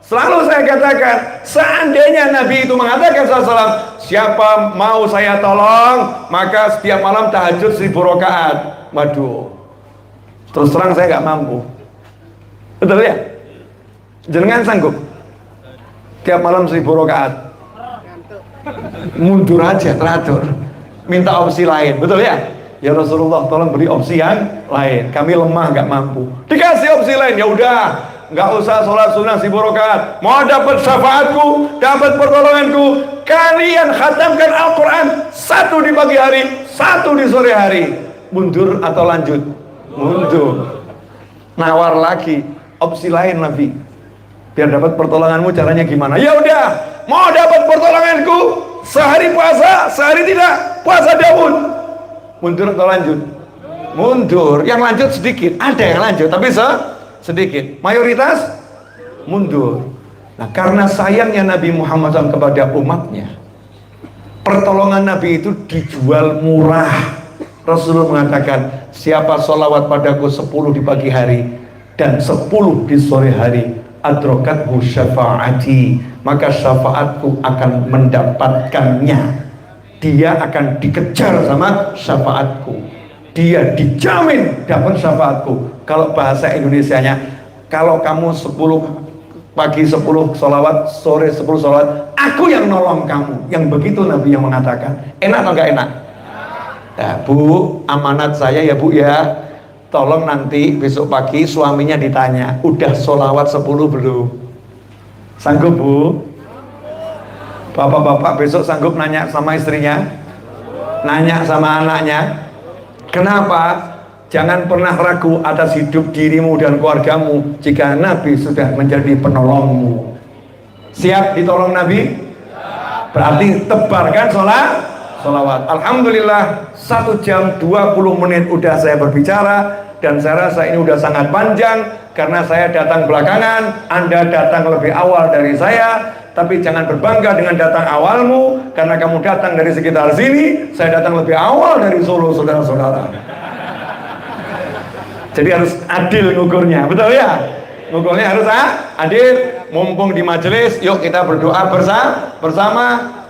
Selalu saya katakan, seandainya Nabi itu mengatakan SAW, siapa mau saya tolong, maka setiap malam tahajud 1000 rakaat. Waduh, terus terang saya nggak mampu. Betul ya? Jangan sanggup tiap malam 1000 rakaat. Mundur aja, teratur. Minta opsi lain, betul ya? Ya Rasulullah, tolong beri opsi yang lain. Kami lemah, nggak mampu. Dikasih opsi lain, ya udah, nggak usah sholat sunnah 1000 rakaat. Mau dapat syafaatku, dapat pertolonganku, kalian khatamkan Al-Quran 1 di pagi hari, 1 di sore hari. Mundur atau lanjut? Mundur. Nawar lagi opsi lain Nabi. Biar dapat pertolonganmu, caranya gimana? Ya udah, mau dapat pertolonganku, sehari puasa, sehari tidak puasa Daud. Mundur atau lanjut? Mundur. Yang lanjut sedikit. Ada yang lanjut, tapi sedikit. Mayoritas mundur. Nah, karena sayangnya Nabi Muhammad SAW kepada umatnya, pertolongan Nabi itu dijual murah. Rasulullah mengatakan, siapa sholawat padaku 10 di pagi hari dan 10 di sore hari, adrokathu syafaati, maka syafaatku akan mendapatkannya. Dia akan dikejar sama syafaatku. Dia dijamin dapat syafaatku. Kalau bahasa Indonesianya, kalau kamu 10 pagi 10 sholawat, sore 10 sholawat, aku yang nolong kamu. Yang begitu Nabi yang mengatakan. Enak atau enggak enak? Nah, Bu, amanat saya ya Bu ya, tolong nanti besok pagi suaminya ditanya, udah sholawat 10 belum? Sanggup Bu? Bapak-bapak besok sanggup nanya sama istrinya, nanya sama anaknya, kenapa? Jangan pernah ragu atas hidup dirimu dan keluargamu jika Nabi sudah menjadi penolongmu. Siap ditolong Nabi? Berarti tebarkan sholawat. Alhamdulillah 1 jam 20 menit udah saya berbicara, dan saya rasa ini udah sangat panjang karena saya datang belakangan, Anda datang lebih awal dari saya. Tapi jangan berbangga dengan datang awalmu, karena kamu datang dari sekitar sini, saya datang lebih awal dari Solo, saudara-saudara. Jadi harus adil ngukurnya, betul ya? Ngukurnya harus adil. Mumpung di majelis, yuk kita berdoa bersama.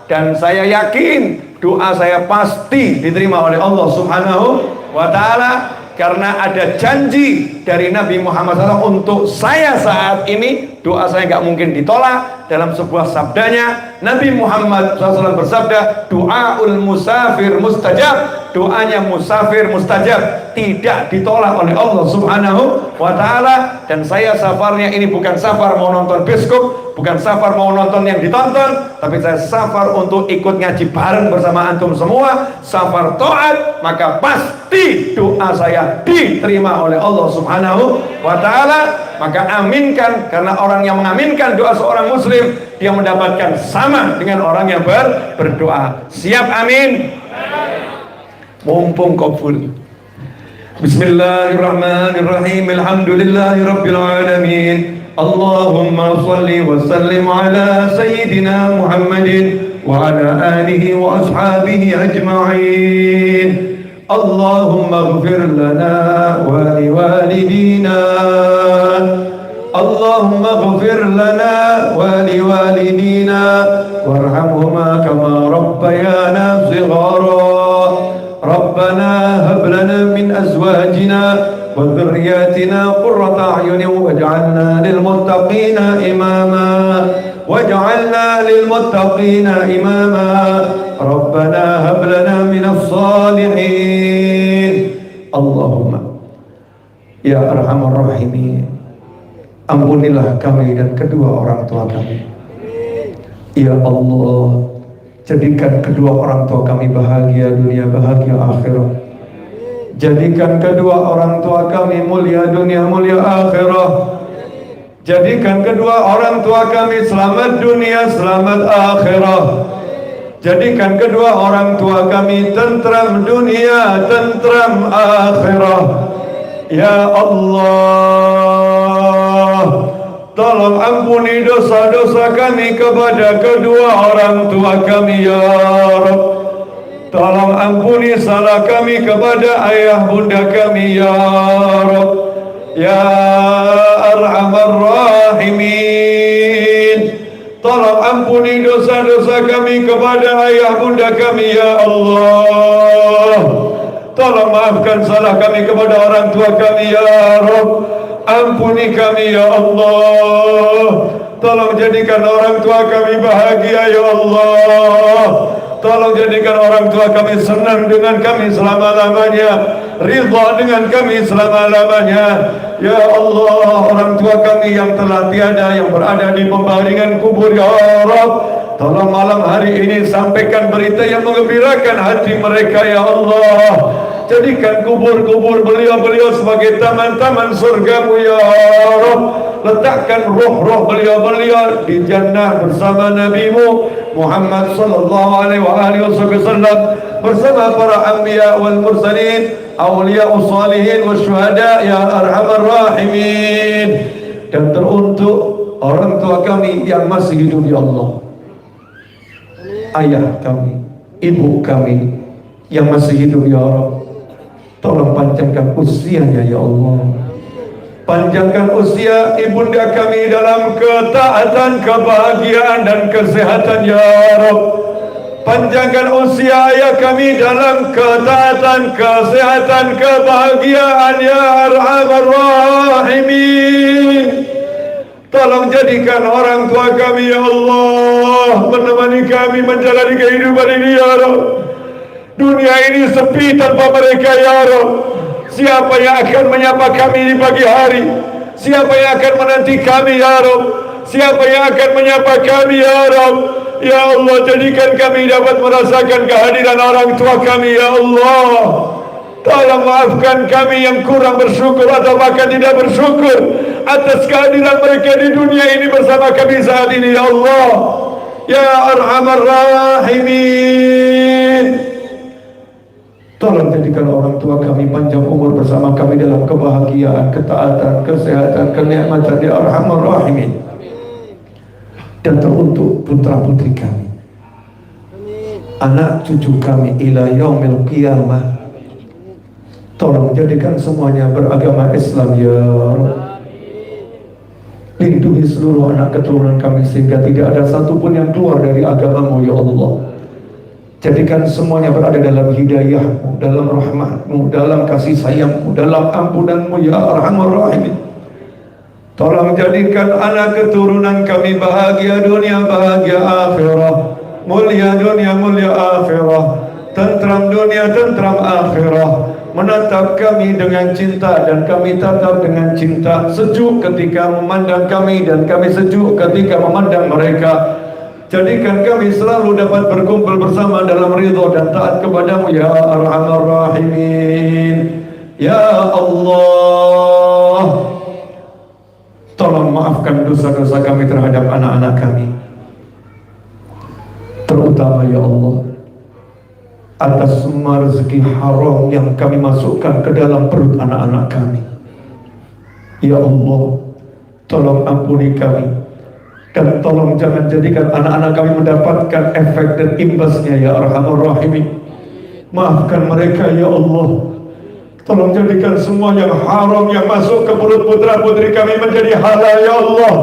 Dan saya yakin doa saya pasti diterima oleh Allah Subhanahu wa Ta'ala, karena ada janji dari Nabi Muhammad SAW untuk saya saat ini. Doa saya nggak mungkin ditolak. Dalam sebuah sabdanya, Nabi Muhammad SAW bersabda, doaul musafir mustajab. Doanya musafir mustajab, tidak ditolak oleh Allah Subhanahu wa Ta'ala. Dan saya safarnya ini bukan safar mau nonton bioskop, bukan safar mau nonton yang ditonton, tapi saya safar untuk ikut ngaji bareng bersama antum semua. Safar taat, maka pasti doa saya diterima oleh Allah Subhanahu wa Ta'ala. Maka aminkan, karena orang yang mengaminkan doa seorang muslim, dia mendapatkan sama dengan orang yang berdoa. Siap amin? Mumpung kabul. Bismillahirrahmanirrahim. Alhamdulillahirabbil alamin. Allahumma shalli wa sallim ala sayyidina Muhammadin wa ala alihi wa ashabihi ajma'in. Allahumma ighfir lana wa liwalidina. Allahumma ighfir lana wa liwalidina warhamhuma kama rabbayana shighara. Rabbana hab lana min azwajina wa dhurriyyatina qurrata a'yunin waj'alna lil muttaqina imama. Waj'alna lil muttaqina imama. Rabbana hab lana minas salihin. Allahumma ya arhamar rahimin, ampunilah kami dan kedua orang tua kami. Ya Allah, jadikan kedua orang tua kami bahagia dunia, bahagia akhirat. Jadikan kedua orang tua kami mulia dunia, mulia akhirat. Jadikan kedua orang tua kami selamat dunia, selamat akhirat. Jadikan kedua orang tua kami tentram dunia, tentram akhirat. Ya Allah, tolong ampuni dosa-dosa kami kepada kedua orang tua kami ya Rabb. Tolong ampuni salah kami kepada ayah bunda kami ya Rabb. Ya Arhamar Rahimin, tolong ampuni dosa-dosa kami kepada ayah bunda kami ya Allah. Tolong maafkan salah kami kepada orang tua kami ya Rabb. Ampuni kami ya Allah. Tolong jadikan orang tua kami bahagia ya Allah. Tolong jadikan orang tua kami senang dengan kami selama-lamanya, ridha dengan kami selama-lamanya. Ya Allah, orang tua kami yang telah tiada, yang berada di pembaringan kubur ya Rabb, tolong malam hari ini sampaikan berita yang menggembirakan hati mereka ya Allah. Jadikan kubur-kubur beliau-beliau sebagai taman-taman surgamu ya Rabb. Letakkan roh-roh beliau-beliau di jannah bersama Nabi-Mu Muhammad sallallahu alaihi wasallam, bersama para anbiya wal mursalin, awliya ussalihin wasyuhada ya arhamar rahimin. Dan teruntuk orang tua kami yang masih hidup ya Allah, ayah kami, ibu kami yang masih hidup ya Rabb, tolong panjangkan usianya ya Allah. Panjangkan usia ibunda kami dalam ketaatan, kebahagiaan dan kesehatan ya Rabb. Panjangkan usia ayah kami dalam ketaatan, kesehatan, kebahagiaan ya Arhamar Rahimin. Tolong jadikan orang tua kami ya Allah menemani kami menjalani kehidupan ini ya Rabb. Dunia ini sepi tanpa mereka ya Rabb. Siapa yang akan menyapa kami di pagi hari? Siapa yang akan menanti kami ya Rabb? Siapa yang akan menyapa kami ya Rabb? Ya Allah, jadikan kami dapat merasakan kehadiran orang tua kami ya Allah. Tolong maafkan kami yang kurang bersyukur atau bahkan tidak bersyukur atas kehadiran mereka di dunia ini bersama kami saat ini ya Allah. Ya Arhamar Rahimin. Tolong jadikan orang tua kami panjang umur bersama kami dalam kebahagiaan, ketaatan, kesehatan, kenikmatan ya Arhamar Rahimin. Dan teruntuk putra putri kami, anak cucu kami ila yaumil qiyamah, tolong jadikan semuanya beragama Islam ya Rabb. Lindungi seluruh anak keturunan kami sehingga tidak ada satupun yang keluar dari agamamu ya Allah. Jadikan semuanya berada dalam hidayahmu, dalam rahmatmu, dalam kasih sayangmu, dalam ampunanmu ya Arhamar Rahimin. Tolong jadikan anak keturunan kami bahagia dunia, bahagia akhirah, mulia dunia, mulia akhirah, tentram dunia, tentram akhirah. Menatap kami dengan cinta dan kami tatap dengan cinta, sejuk ketika memandang kami dan kami sejuk ketika memandang mereka. Jadikan kami selalu dapat berkumpul bersama dalam ridho dan taat kepadamu ya Arhamar Rahimin. Ya Allah, tolong maafkan dosa-dosa kami terhadap anak-anak kami, terutama ya Allah atas semua rezeki haram yang kami masukkan ke dalam perut anak-anak kami. Ya Allah, tolong ampuni kami dan tolong jangan jadikan anak-anak kami mendapatkan efek dan imbasnya ya Arhamar Rahimin. Maafkan mereka ya Allah. Tolong jadikan semua yang haram yang masuk ke perut putra putri kami menjadi halal ya Allah.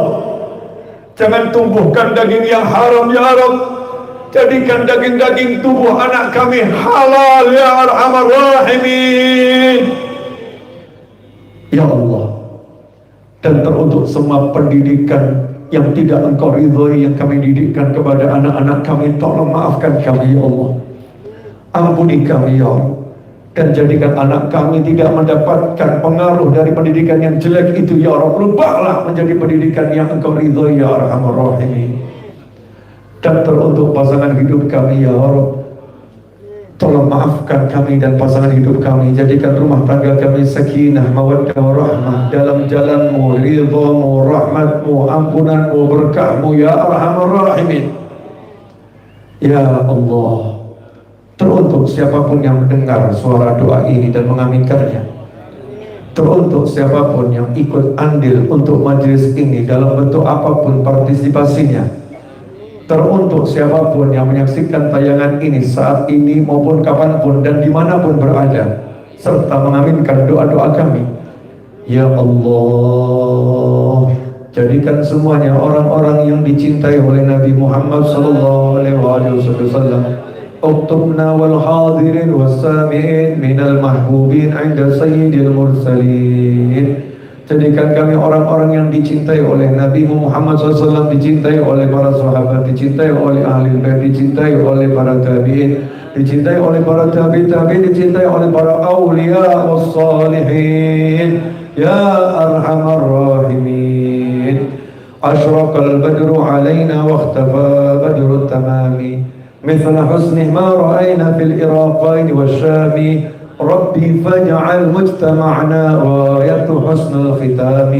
Jangan tumbuhkan daging yang haram ya Rabb. Jadikan daging-daging tubuh anak kami halal ya Arhamar Rahimin. Ya Allah, dan teruntuk semua pendidikan yang tidak Engkau ridhoi yang kami didikkan kepada anak-anak kami, tolong maafkan kami ya Allah. Ampuni kami ya Allah. Dan jadikan anak kami tidak mendapatkan pengaruh dari pendidikan yang jelek itu ya Rabb. Rubahlah menjadi pendidikan yang Engkau ridhoi ya Arhamar Rahimin. Dan teruntuk pasangan hidup kami ya Rabb, tolong maafkan kami dan pasangan hidup kami. Jadikan rumah tangga kami sakinah, mawaddah, rahmah, dalam jalanmu, ridhamu, rahmatmu, ampunanmu, berkahmu ya Arhamar Rahimin. Ya Allah, teruntuk siapapun yang mendengar suara doa ini dan mengaminkannya, teruntuk siapapun yang ikut andil untuk majelis ini dalam bentuk apapun partisipasinya, teruntuk siapapun yang menyaksikan tayangan ini saat ini maupun kapanpun dan dimanapun berada, serta mengaminkan doa-doa kami. Ya Allah, jadikan semuanya orang-orang yang dicintai oleh Nabi Muhammad sallallahu alaihi wasallam. اكتبنا والحاضرين والسامعين من المحبوبين عند سيد المرسلين. Jadikan kami orang-orang yang dicintai oleh Nabi Muhammad SAW, dicintai oleh para sahabat, dicintai oleh ahli bait, dicintai oleh para tabi'in, dicintai oleh para tabi'in, dicintai oleh para awliya wassalihin ya Arhamar Rahimin. Ashraqal badru alaina wa ikhtafa badru tamami مثل حسنه ما رأينا في العراقين والشام. ربي فاجعل مجتمعنا غاية حسن الختام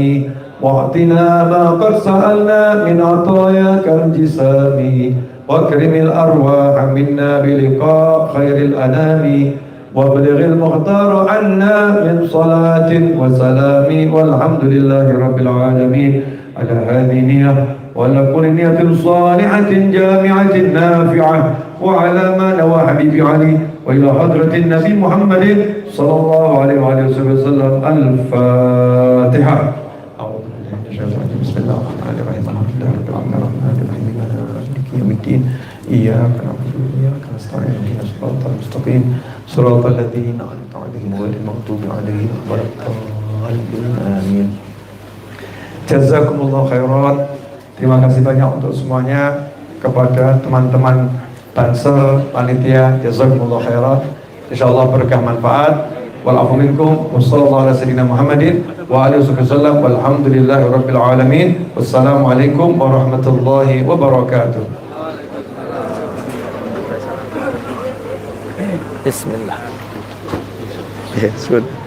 واعطنا ما قد سألنا من عطاياك الجسام واكرم الأرواح منا بلقاء خير الأنام وابلغ المختار عنا من صلاة وسلام والحمد لله رب العالمين على هذه النية وعلى كل نية صالحة جامعة نافعة وعلى ما نوى حبيبي علي وإلى حضرة النبي محمد صلى الله عليه وآله وسلم. الفاتحة. أعوذ بالله من الشيطان الرجيم. بسم الله الرحمن الرحيم. الحمد لله رب العالمين الرحمن الرحيم مالك يوم الدين إياك نعبد وإياك نستعين اهدنا الصراط المستقيم صراط الذين أنعمت عليهم غير المغضوب عليهم ولا الضالين آمين. Jazakumullah khairan. Terima kasih banyak untuk semuanya, kepada teman-teman Bansel, panitia, jazakumullah khairan. Insyaallah berkah manfaat. wal afu minkum. Wassallallahu ala sayyidina Muhammadin wa alihi wasallam walhamdulillahi rabbil alamin. Wassalamualaikum warahmatullahi wabarakatuh. Bismillah. Ya, sudah.